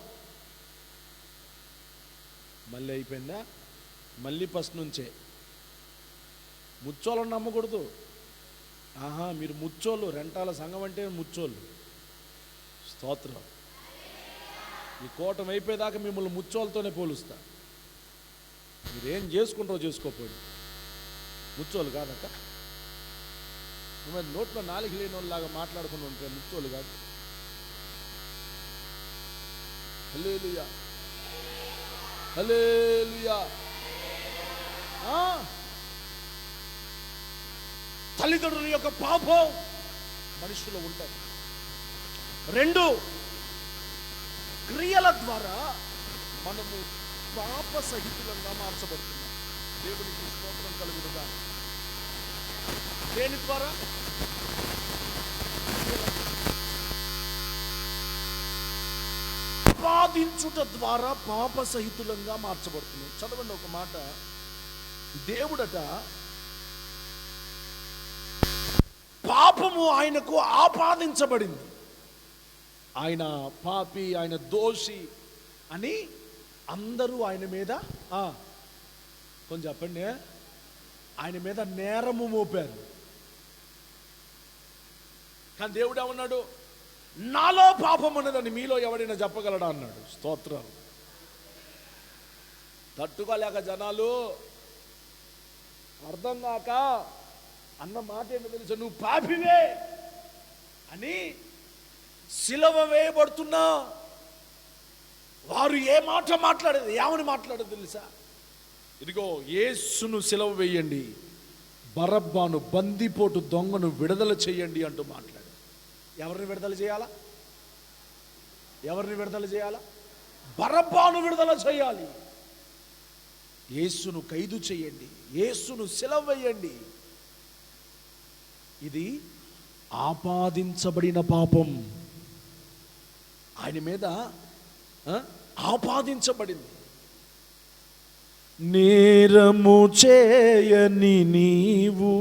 B: మళ్ళీ అయిపోయిందా? మళ్ళీ ఫస్ట్ నుంచే. ముచ్చోళ్ళని నమ్మకూడదు. మీరు ముచ్చోళ్ళు, రెంటాల సంఘం అంటే ముచ్చోళ్ళు. స్తోత్రం. ఈ కూటమి అయిపోయేదాకా మిమ్మల్ని ముచ్చోళ్ళతోనే పోలుస్తా. మీరేం చేసుకుంటారో చేసుకోపోయి, ముచ్చోళ్ళు కాదక్క. నువ్వు నోట్లో నాలుగు లేని వాళ్ళలాగా మాట్లాడుకుని ఉంటే ముచ్చోళ్ళు కాదు. హల్లెలూయా, హల్లెలూయా. తల్లిదండ్రుల యొక్క పాపం మనుషులు ఉంటారు. 2, క్రియల ద్వారా మనము పాప సహితులంగా మార్చబడుతున్నాం. దేవునికి స్తోత్రం కలుగునుగా. దేని ద్వారా? ఆపాదించుట ద్వారా పాప సహితులంగా మార్చబడుతున్నాం. చదవండి ఒక మాట. దేవుడట పాపము ఆయనకు ఆపాదించబడింది. ఆయన పాపి, ఆయన దోషి అని అందరూ ఆయన మీద కొంచెం చెప్పండి, ఆయన మీద నేరము మోపారు. కానీ దేవుడు ఏమన్నాడు? నాలో పాపం ఉన్నదని మీలో ఎవడైనా చెప్పగలడా అన్నాడు. స్తోత్రం. తట్టుకోలేక జనాలు అర్థం కాక అన్న మాట ఏంటో తెలుసా? నువ్వు పాపివే అని సిలువ వేయబడుతున్నా వారు ఏ మాట మాట్లాడేది, ఏమని మాట్లాడేది తెలుసా? ఇదిగో యేసును సిలువ వేయండి, బరబ్బాను బందిపోటు దొంగను విడుదల చేయండి అంటూ మాట్లాడు. ఎవరిని విడుదల చేయాలా? ఎవరిని విడుదల చేయాలా? బరబ్బాను విడుదల చేయాలి. యేసును ఖైదు చేయండి, యేసును సిలువ వేయండి. ఇది ఆపాదించబడిన పాపం. ఆయన మీద ఆపాదించబడింది. నేరము చేయని నీవు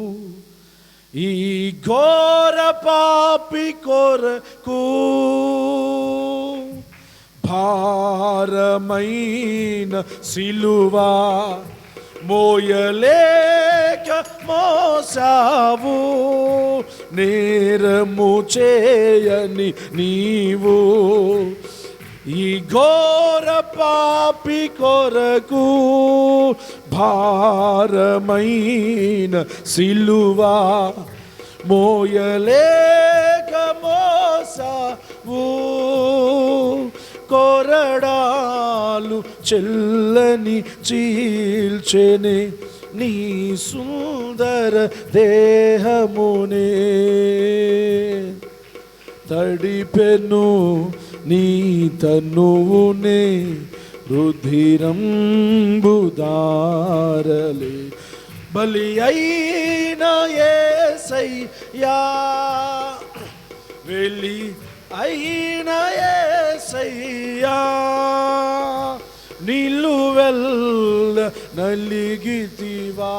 B: ఈ ఘోర పాపి కొరకు భారమైన సిలువా మోయలేక మోసావు. నేరము చేయని నీవు ఈ ఘోర పాపి కొరకు భారమైన సిలువా మోయలేక మోసావు. కొరడాలు చెల్లని చీల్చెనే నీ సుందర దేహమునే తడిపెను నీ తనువునే రుధిరంబుదారలే బలి అయిన యేసయ్యా వెలి అయిన యేసయ్యా నిలువెల్ల నలిగితివా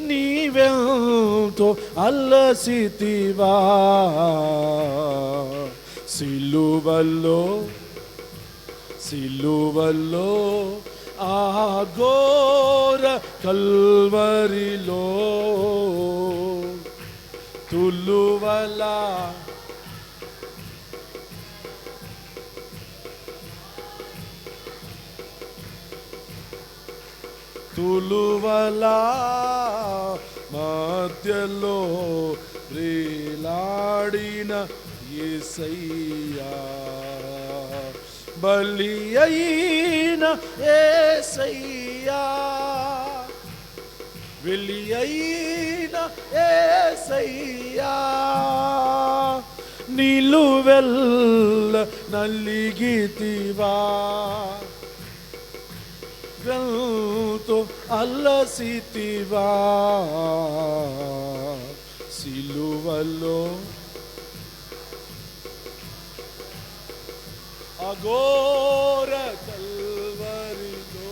B: నీవెంతో అల్లసితివా సిలువల్లో ఆ ఘోర కల్వరిలో తులువలా మధ్యలో రేలాడిన యేసయ్యా బలి అయిన యేసయ్యా వెలి అయిన యేసయ్యా నిలువెల్ల నలిగితివా వెంతో అల్లసితివా సిలువలో అఘోర కల్వరిలో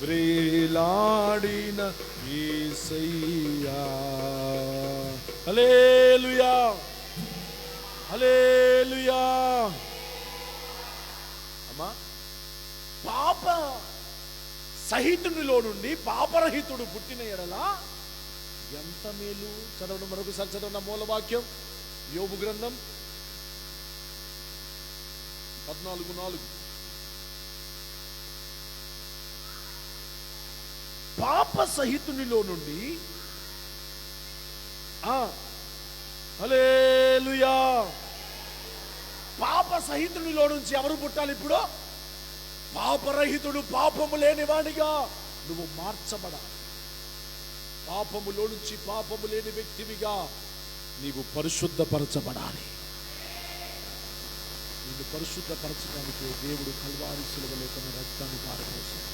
A: వ్రేలాడిన యేసయ్యా. హల్లెలూయా, హల్లెలూయా. అమ్మా,
B: పాప సహితునిలో నుండి పాపరహితుడు పుట్టిన ఎడల
A: ఎంత మేలు. చదవడం మరొకసారి చదవడం మూలవాక్యం యోబు గ్రంథం 14:4.
B: పాప సహితునిలో నుండి
A: హల్లెలూయా.
B: పాప సహితునిలో నుంచి ఎవరు పుట్టాలి ఇప్పుడు? పాపరహితుడు, పాపము లేనివాడిగా నువ్వు మార్చబడాలి.
A: పాపములో నుంచి పాపము లేని వ్యక్తివిగా నీవు పరిశుద్ధపరచబడాలి. నిన్ను పరిశుద్ధపరచడానికి దేవుడు కల్వారి శిలువలో తన రక్తాన్ని పారపోసాడు.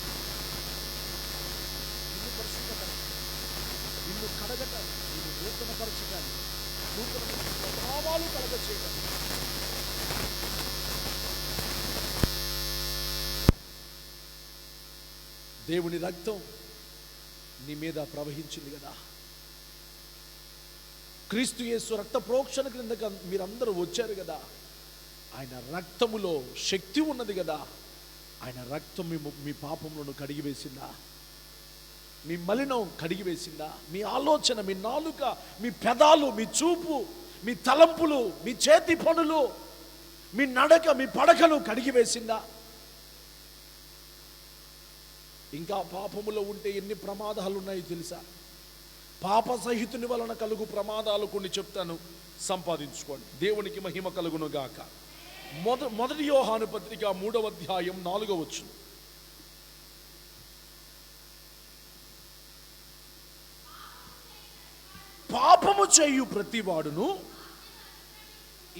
A: నిన్ను పరిశుద్ధపరచడానికి, నిన్ను కడగటానికి, నిన్ను నూతనపరచడానికి, నూతన స్వభావాలు కలగచేయడానికి. దేవుని రక్తం నీ మీద ప్రవహించింది కదా. క్రీస్తు యేసు రక్త ప్రోక్షణ క్రిందక మీరందరూ వచ్చారు కదా. ఆయన రక్తములో శక్తి ఉన్నది కదా. ఆయన రక్తం మీ పాపములను కడిగివేసిందా? మీ మలినం కడిగివేసిందా? మీ ఆలోచన, మీ నాలుక, మీ పెదాలు, మీ చూపు, మీ తలంపులు, మీ చేతి పనులు, మీ నడక, మీ పడకలు కడిగివేసిందా? ఇంకా పాపములో ఉంటే ఎన్ని ప్రమాదాలు ఉన్నాయో తెలుసా? పాప సహితుని వలన కలుగు ప్రమాదాలు కొన్ని చెప్తాను, సంపాదించుకోండి. దేవునికి మహిమ కలుగును గాక. మొదటి యోహాను పత్రిక 3వ అధ్యాయం 4వ వచనం. పాపము చేయు ప్రతివాడును,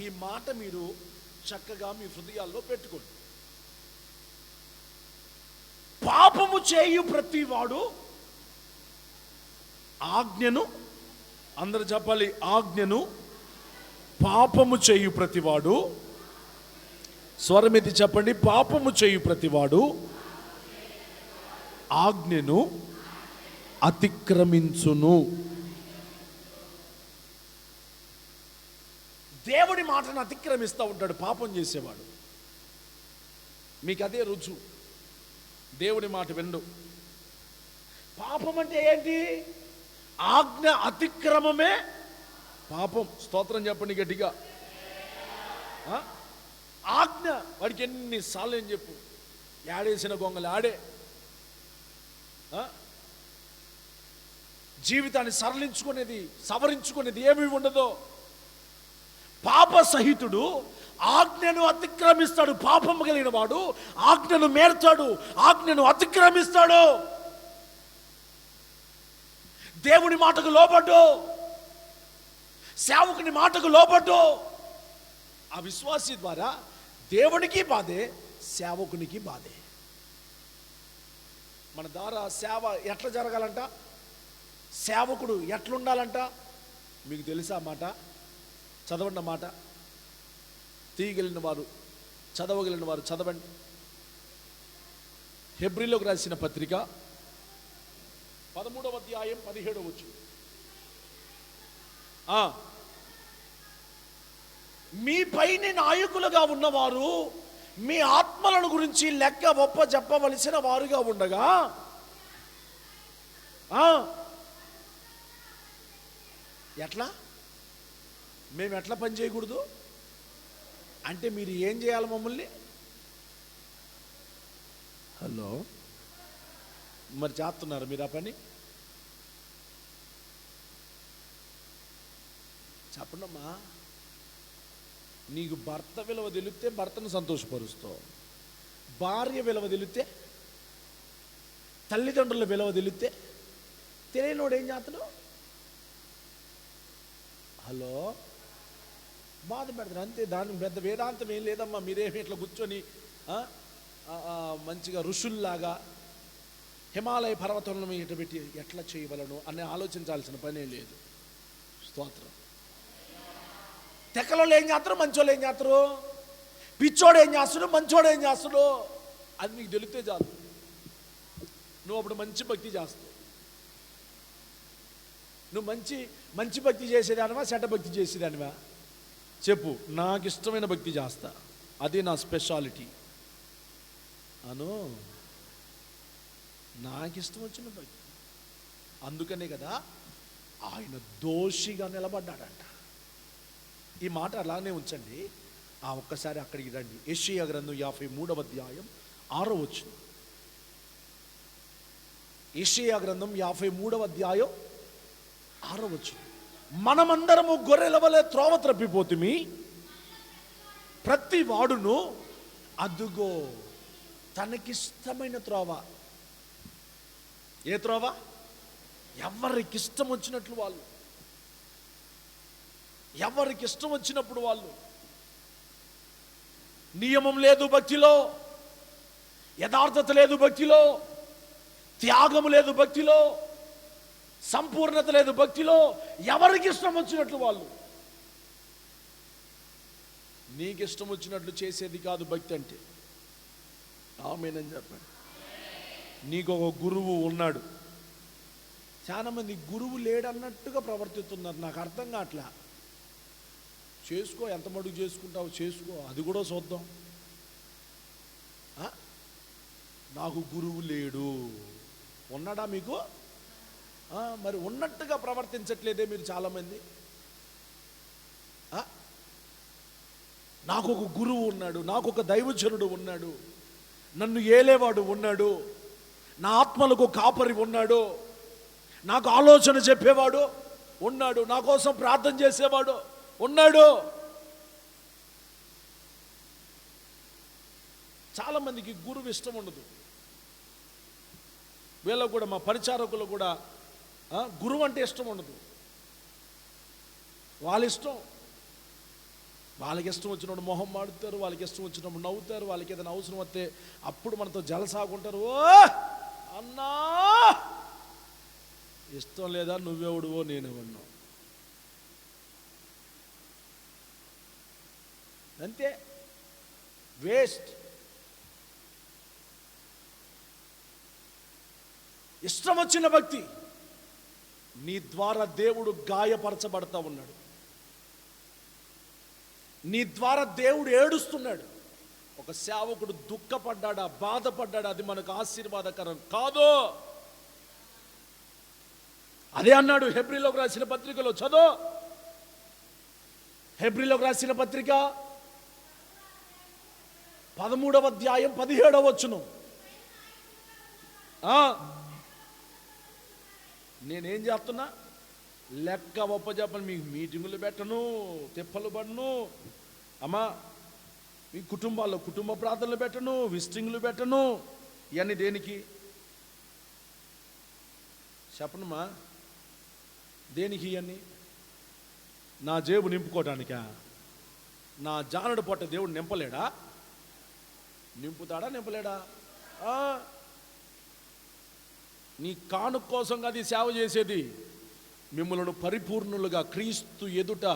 A: ఈ మాట మీరు చక్కగా మీ హృదయాల్లో పెట్టుకోండి. పాపము చేయు ప్రతివాడు ఆజ్ఞను, అందరు చెప్పాలి, ఆజ్ఞను, పాపము చేయు ప్రతివాడు, స్వరమెత్తి చెప్పండి, పాపము చేయు ప్రతివాడు ఆజ్ఞను అతిక్రమించును. దేవుడి మాటను అతిక్రమిస్తూ ఉంటాడు పాపం చేసేవాడు. మీకు అదే రుజువు. దేవుడి మాట వినడు. పాపం అంటే ఏంటి? ఆజ్ఞ అతిక్రమమే పాపం. స్తోత్రం చెప్పండి గట్టిగా. ఆజ్ఞ వాడికి ఎన్నిసార్లు ఏం చెప్పు, యాడేసిన గొంగలు ఆడే. జీవితాన్ని సరళించుకునేది, సవరించుకునేది ఏమీ ఉండదో. పాప సహితుడు ఆజ్ఞను అతిక్రమిస్తాడు. పాపం కలిగిన వాడు ఆజ్ఞను మేర్తాడు, ఆజ్ఞను అతిక్రమిస్తాడు. దేవుని మాటకు లోబడ్డు, సేవకుని మాటకు లోబడ్డు. ఆ విశ్వాసి ద్వారా దేవునికి బాధే, సేవకునికి బాధే. మన ద్వారా సేవ ఎట్లా జరగాలంట, సేవకుడు ఎట్లుండాలంట మీకు తెలుసా మాట? చదవండి మాట. తీయగలిగిన వారు, చదవగలిగిన వారు చదవండి. హెబ్రీలోకి రాసిన పత్రిక 13వ అధ్యాయం 17వ వచనం. మీ పైన నాయకులుగా ఉన్నవారు మీ ఆత్మలను గురించి లెక్క ఒప్ప చెప్పవలసిన వారుగా ఉండగా, ఎట్లా మేము ఎట్లా పని చేయకూడదు అంటే మీరు ఏం చేయాలి మమ్మల్ని? హలో, మరి చేస్తున్నారు మీరు ఆ పని? చెప్పండమ్మా. నీకు భర్త విలువ తెలిస్తే భర్తను సంతోషపరుస్తావు, భార్య విలువ తెలిస్తే, తల్లిదండ్రుల విలువ తెలిస్తే, తెలియనోడు ఏం చేస్తాడు? హలో, బాధ పెడతారు అంతే. దాని పెద్ద వేదాంతం ఏం లేదమ్మా. మీరేమి ఇట్లా కూర్చొని మంచిగా ఋషుల్లాగా హిమాలయ పర్వతంలో ఇట పెట్టి ఎట్లా చేయవలను అని ఆలోచించాల్సిన పనే లేదు. స్తోత్రం. తెక్కలో ఏం చేస్తారు, మంచోళ్ళు ఏం చేస్తారు, పిచ్చోడు ఏం చేస్తాడు, మంచోడు ఏం చేస్తాడు, అది నీకు తెలిస్తే చాలు.
B: నువ్వు అప్పుడు మంచి భక్తి చేస్తావు. నువ్వు మంచి మంచి భక్తి చేసేదానివా, చెడ్డ భక్తి చేసేదానివా? చెప్పు. నాకు ఇష్టమైన భక్తి చేస్తా, అదే నా స్పెషాలిటీ అను. నాకు ఇష్టం వచ్చిన భక్తి. అందుకనే కదా ఆయన దోషిగా నిలబడ్డాడంట. ఈ మాట అలానే ఉంచండి. ఒక్కసారి అక్కడికి రండి. యెషయా గ్రంథం 53వ అధ్యాయం 6వ వచనం. యెషయా గ్రంథం 53వ అధ్యాయం 6వ వచనం. మనమందరము గొర్రెల వలె త్రోవ త్రప్పిపోతుమి, ప్రతి వాడును అదుగో తనకిష్టమైన త్రోవ. ఏ త్రోవ? ఎవరికి ఇష్టం వచ్చినట్లు వాళ్ళు, ఎవరికి ఇష్టం వచ్చినప్పుడు వాళ్ళు. నియమం లేదు భక్తిలో, యథార్థత లేదు భక్తిలో, త్యాగము లేదు భక్తిలో, సంపూర్ణత లేదు భక్తిలో. ఎవరికి ఇష్టం వచ్చినట్లు వాళ్ళు. నీకు ఇష్టం వచ్చినట్లు చేసేది కాదు భక్తి అంటే. ఆమేనని చెప్పండి. నీకు ఒక గురువు ఉన్నాడు. చాలామంది గురువు లేడన్నట్టుగా ప్రవర్తిస్తున్నారు. నాకు అర్థం కావట్లా. చేసుకో, ఎంత మడుగు చేసుకుంటావు చేసుకో, అది కూడా చూద్దాం. నాకు గురువు లేడు. ఉన్నాడా మీకు? మరి ఉన్నట్టుగా ప్రవర్తించట్లేదే మీరు చాలామంది. నాకు ఒక గురువు ఉన్నాడు, నాకు ఒక దైవజనుడు ఉన్నాడు, నన్ను ఏలేవాడు ఉన్నాడు, నా ఆత్మలకు కాపరి ఉన్నాడు, నాకు ఆలోచన చెప్పేవాడు ఉన్నాడు, నా కోసం ప్రార్థన చేసేవాడు ఉన్నాడు. చాలామందికి గురువు ఇష్టం ఉండదు. వీళ్ళకు కూడా, మా పరిచారకులు కూడా గురువు అంటే ఇష్టం ఉండదు. వాళ్ళ ఇష్టం. వాళ్ళకి ఇష్టం వచ్చినప్పుడు మొహం మాడుతారు, వాళ్ళకి ఇష్టం వచ్చినప్పుడు నవ్వుతారు, వాళ్ళకి ఏదైనా అవసరం వస్తే అప్పుడు మనతో జలసాగుంటారు. ఓ అన్నా, ఇష్టం లేదా? నువ్వెవడువో నేనెవడినో అంతే. వేస్ట్. ఇష్టం వచ్చిన భక్తి. నీ ద్వారా దేవుడు గాయపరచబడతా ఉన్నాడు, నీ ద్వారా దేవుడు ఏడుస్తున్నాడు. ఒక సేవకుడు దుఃఖపడ్డాడా, బాధపడ్డాడా, అది మనకు ఆశీర్వాదకరం కాదు. అదే అన్నాడు హెబ్రీలోకి రాసిన పత్రికలో. చదువు. హెబ్రీలోకి రాసిన పత్రిక 13వ అధ్యాయం 17వ వచనం. నేనేం చేస్తున్నా? లెక్క ఒప్పజెప్పను. మీకు మీటింగులు పెట్టను, తిప్పలు పడను అమ్మా. మీ కుటుంబాల్లో కుటుంబ ప్రార్థనలు పెట్టను, విజిటింగ్లు పెట్టను. ఇవన్నీ దేనికి చెప్పనమ్మా? దేనికి ఇవన్నీ? నా జేబు నింపుకోవటానికా? నా జానడు పొట్ట దేవుడు నింపలేడా? నింపుతాడా? నింపలేడా? నీ కాను కోసం అది సేవ చేసేది. మిమ్మల్ని పరిపూర్ణులుగా క్రీస్తు ఎదుట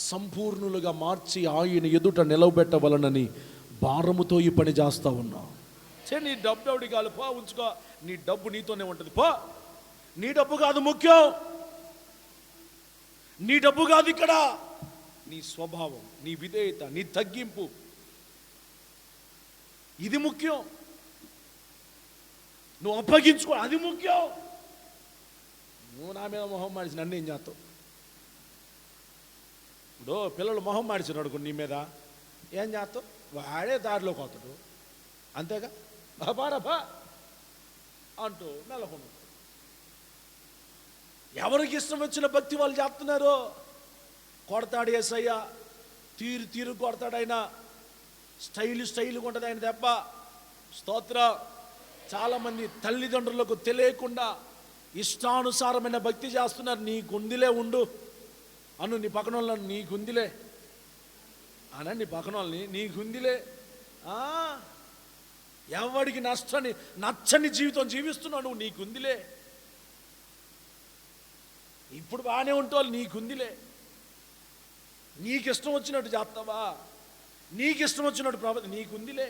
B: సంపూర్ణులుగా మార్చి ఆయన ఎదుట నిలవబెట్టవలనని భారముతో ఈ పని చేస్తా ఉన్నావు. నీ డబ్బు ఎవడి కాదు, పో ఉంచుకో. నీ డబ్బు నీతోనే ఉంటుంది, పో. నీ డబ్బు కాదు ముఖ్యం. నీ డబ్బు కాదు ఇక్కడ. నీ స్వభావం, నీ విధేయత, నీ తగ్గింపు, ఇది ముఖ్యం. నువ్వు అప్పగించుకో, అది ముఖ్యం. నువ్వు నా మీద మొహం మాడిచి నన్ను ఏం చేస్తావు? ఇప్పుడు పిల్లలు మొహం మాడిచారు అడుగు నీ మీద, ఏం చేస్తావు? వాడే దారిలోకి వస్తాడు, అంతేగా. బాబా అంటూ మెల్లకుండా. ఎవరికి ఇష్టం వచ్చిన భక్తి వాళ్ళు చేస్తున్నారు. కొడతాడు యేసయ్య, తీరు కొడతాడు ఆయన. స్టైల్గా ఉంటుంది ఆయన దెబ్బ. స్తోత్ర. చాలామంది తల్లిదండ్రులకు తెలియకుండా ఇష్టానుసారమైన భక్తి చేస్తున్నారు. నీకుందిలే ఉండు అను. నీ పక్కన వాళ్ళని నీకుందిలే అన. నీ పక్కన వాళ్ళని నీకుందిలే. ఎవడికి నచ్చని జీవితం జీవిస్తున్నావు నువ్వు. నీకుందిలే. ఇప్పుడు బాగానే ఉంటావు, నీకుందిలే. నీకు ఇష్టం వచ్చినట్టు చేస్తావా? నీకు ఇష్టం వచ్చినట్టు నీకుందిలే.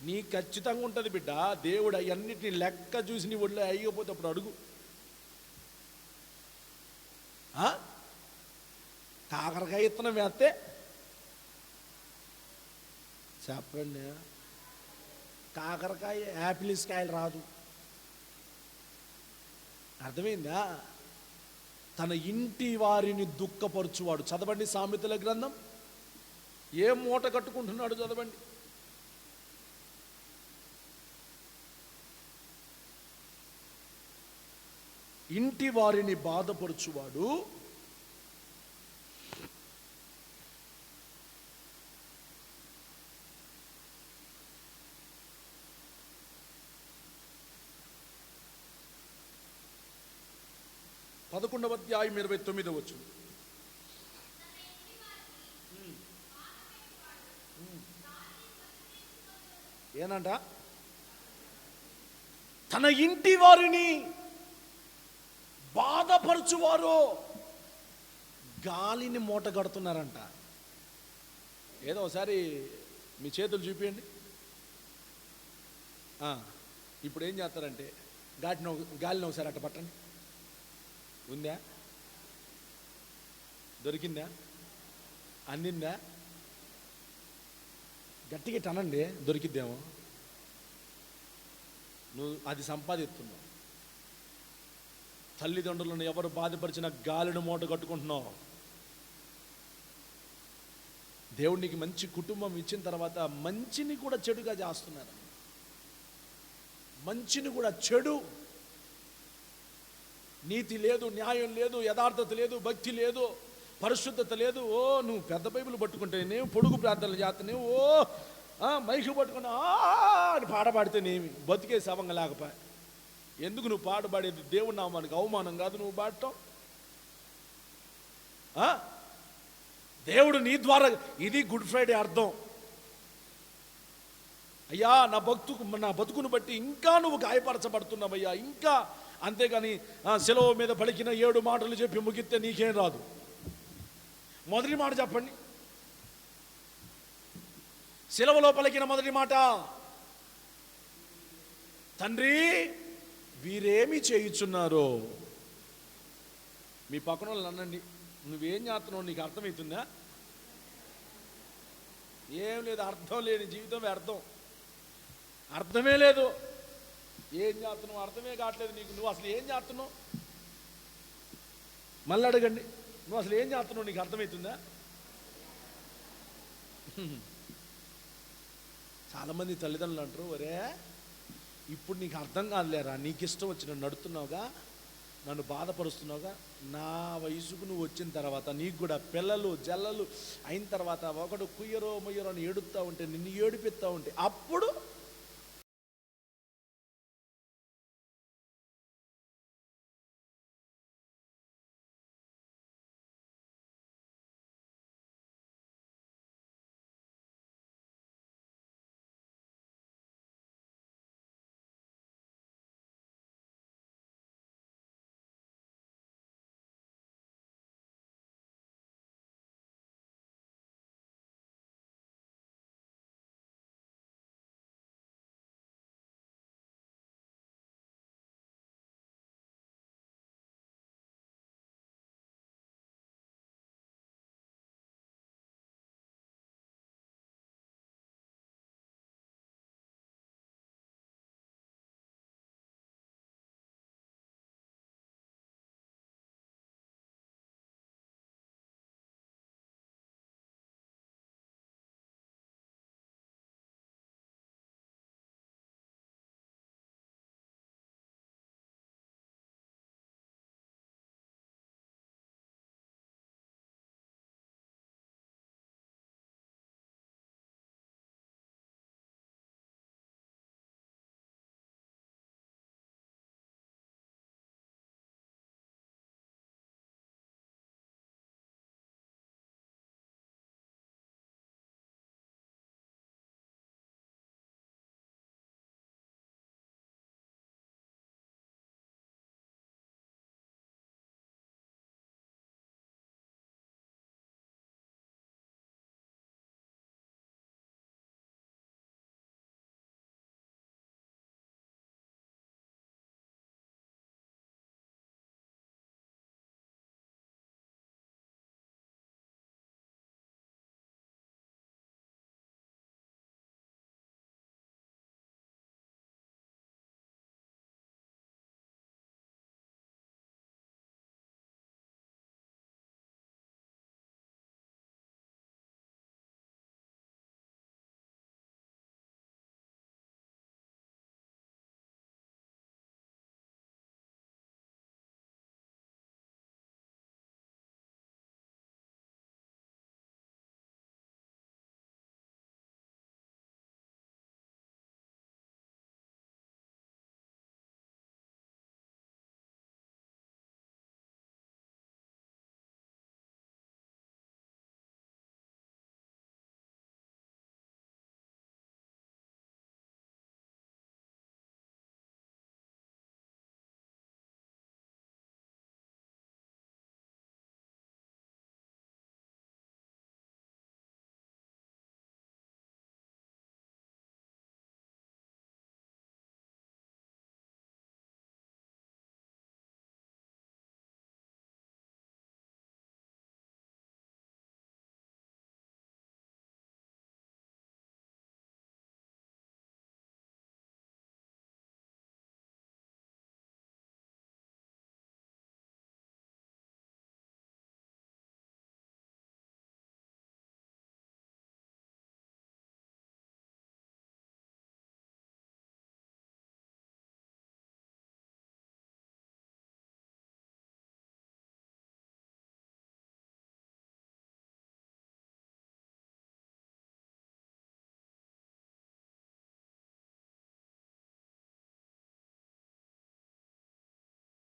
A: నీ ఖచ్చితంగా ఉంటుంది బిడ్డ. దేవుడు అవన్నిటిని లెక్క చూసి నీ ఒళ్ళో అయ్యకపోతే అప్పుడు అడుగు. కాకరకాయ ఇత్తనం వేస్తే చెప్పండి, కాకరకాయ యాపిల్స్ కాయలు రాదు. అర్థమైందా? తన ఇంటి వారిని దుఃఖపరచువాడు. చదవండి సామెతల గ్రంథం. ఏ మూట కట్టుకుంటున్నాడు చదవండి. ఇంటి వారిని బాధపరచువాడు పదకొండవ అధ్యాయం 29వ వచనం. ఏనంట? తన ఇంటి వారిని బాధపరచువారు గాలిని మూట కడుతున్నారంట. ఏదో ఒకసారి మీ చేతులు చూపించండి. ఇప్పుడు ఏం చేస్తారంటే గాలిని ఒకసారి అట్ట పట్టండి. ఉందా? దొరికిందా? అందిందా? గట్టిగా టనండి, దొరికిద్దేమో. నువ్వు అది సంపాదిస్తున్నావు. తల్లిదండ్రులను ఎవరు బాధపరిచిన గాలిని మూట కట్టుకుంటున్నావు. దేవుడికి మంచి కుటుంబం ఇచ్చిన తర్వాత మంచిని కూడా చెడుగా చేస్తున్నారు. మంచిని కూడా చెడు. నీతి లేదు, న్యాయం లేదు, యథార్థత లేదు, భక్తి లేదు, పరిశుద్ధత లేదు. ఓ నువ్వు పెద్ద బైబిల్ పట్టుకుంటేనేమి, పొడుగు ప్రార్థనలు చేస్తేనేమి, ఓ మైకు పట్టుకుని అని పాడబడితేనేమి బతికే సవంగా లేకపోయా. ఎందుకు నువ్వు పాడబడేది? దేవుడి నామానికి అవమానం కాదు నువ్వు పాడటం. దేవుడు నీ ద్వారా, ఇది గుడ్ ఫ్రైడే అర్థం. అయ్యా నా బతుకును బట్టి ఇంకా నువ్వు గాయపరచబడుతున్నావయ్యా, ఇంకా. అంతేగాని సెలవు మీద పలికిన 7 మాటలు చెప్పి ముగిస్తే నీకేం రాదు. మొదటి మాట చెప్పండి. సెలవులో పలికిన మొదటి మాట, తండ్రి వీరేమి చేయుచున్నారో. మీ పక్కన వాళ్ళు అనండి, నువ్వేం చేస్తున్నావు నీకు అర్థమవుతుందా? ఏం లేదు, అర్థం లేని జీవితం వ్యర్థం. అర్థమే లేదు. ఏం చేస్తున్నావు అర్థమే కావట్లేదు నీకు. నువ్వు అసలు ఏం చేస్తున్నావు? మళ్ళీ అడగండి, నువ్వు అసలు ఏం చేస్తున్నావు నీకు అర్థమవుతుందా? చాలామంది తల్లిదండ్రులు అంటారు, ఒరే ఇప్పుడు నీకు అర్థం కాదులేరా, నీకు ఇష్టం వచ్చి నన్ను నడుతున్నావుగా, నన్ను బాధపరుస్తున్నావుగా. నా వయసుకు నువ్వు వచ్చిన తర్వాత నీకు కూడా పిల్లలు జల్లలు అయిన తర్వాత ఒకడు కుయ్యరో మొయ్యరో అని ఏడుస్తూ ఉంటే, నిన్ను ఏడిపిస్తూ ఉంటే, అప్పుడు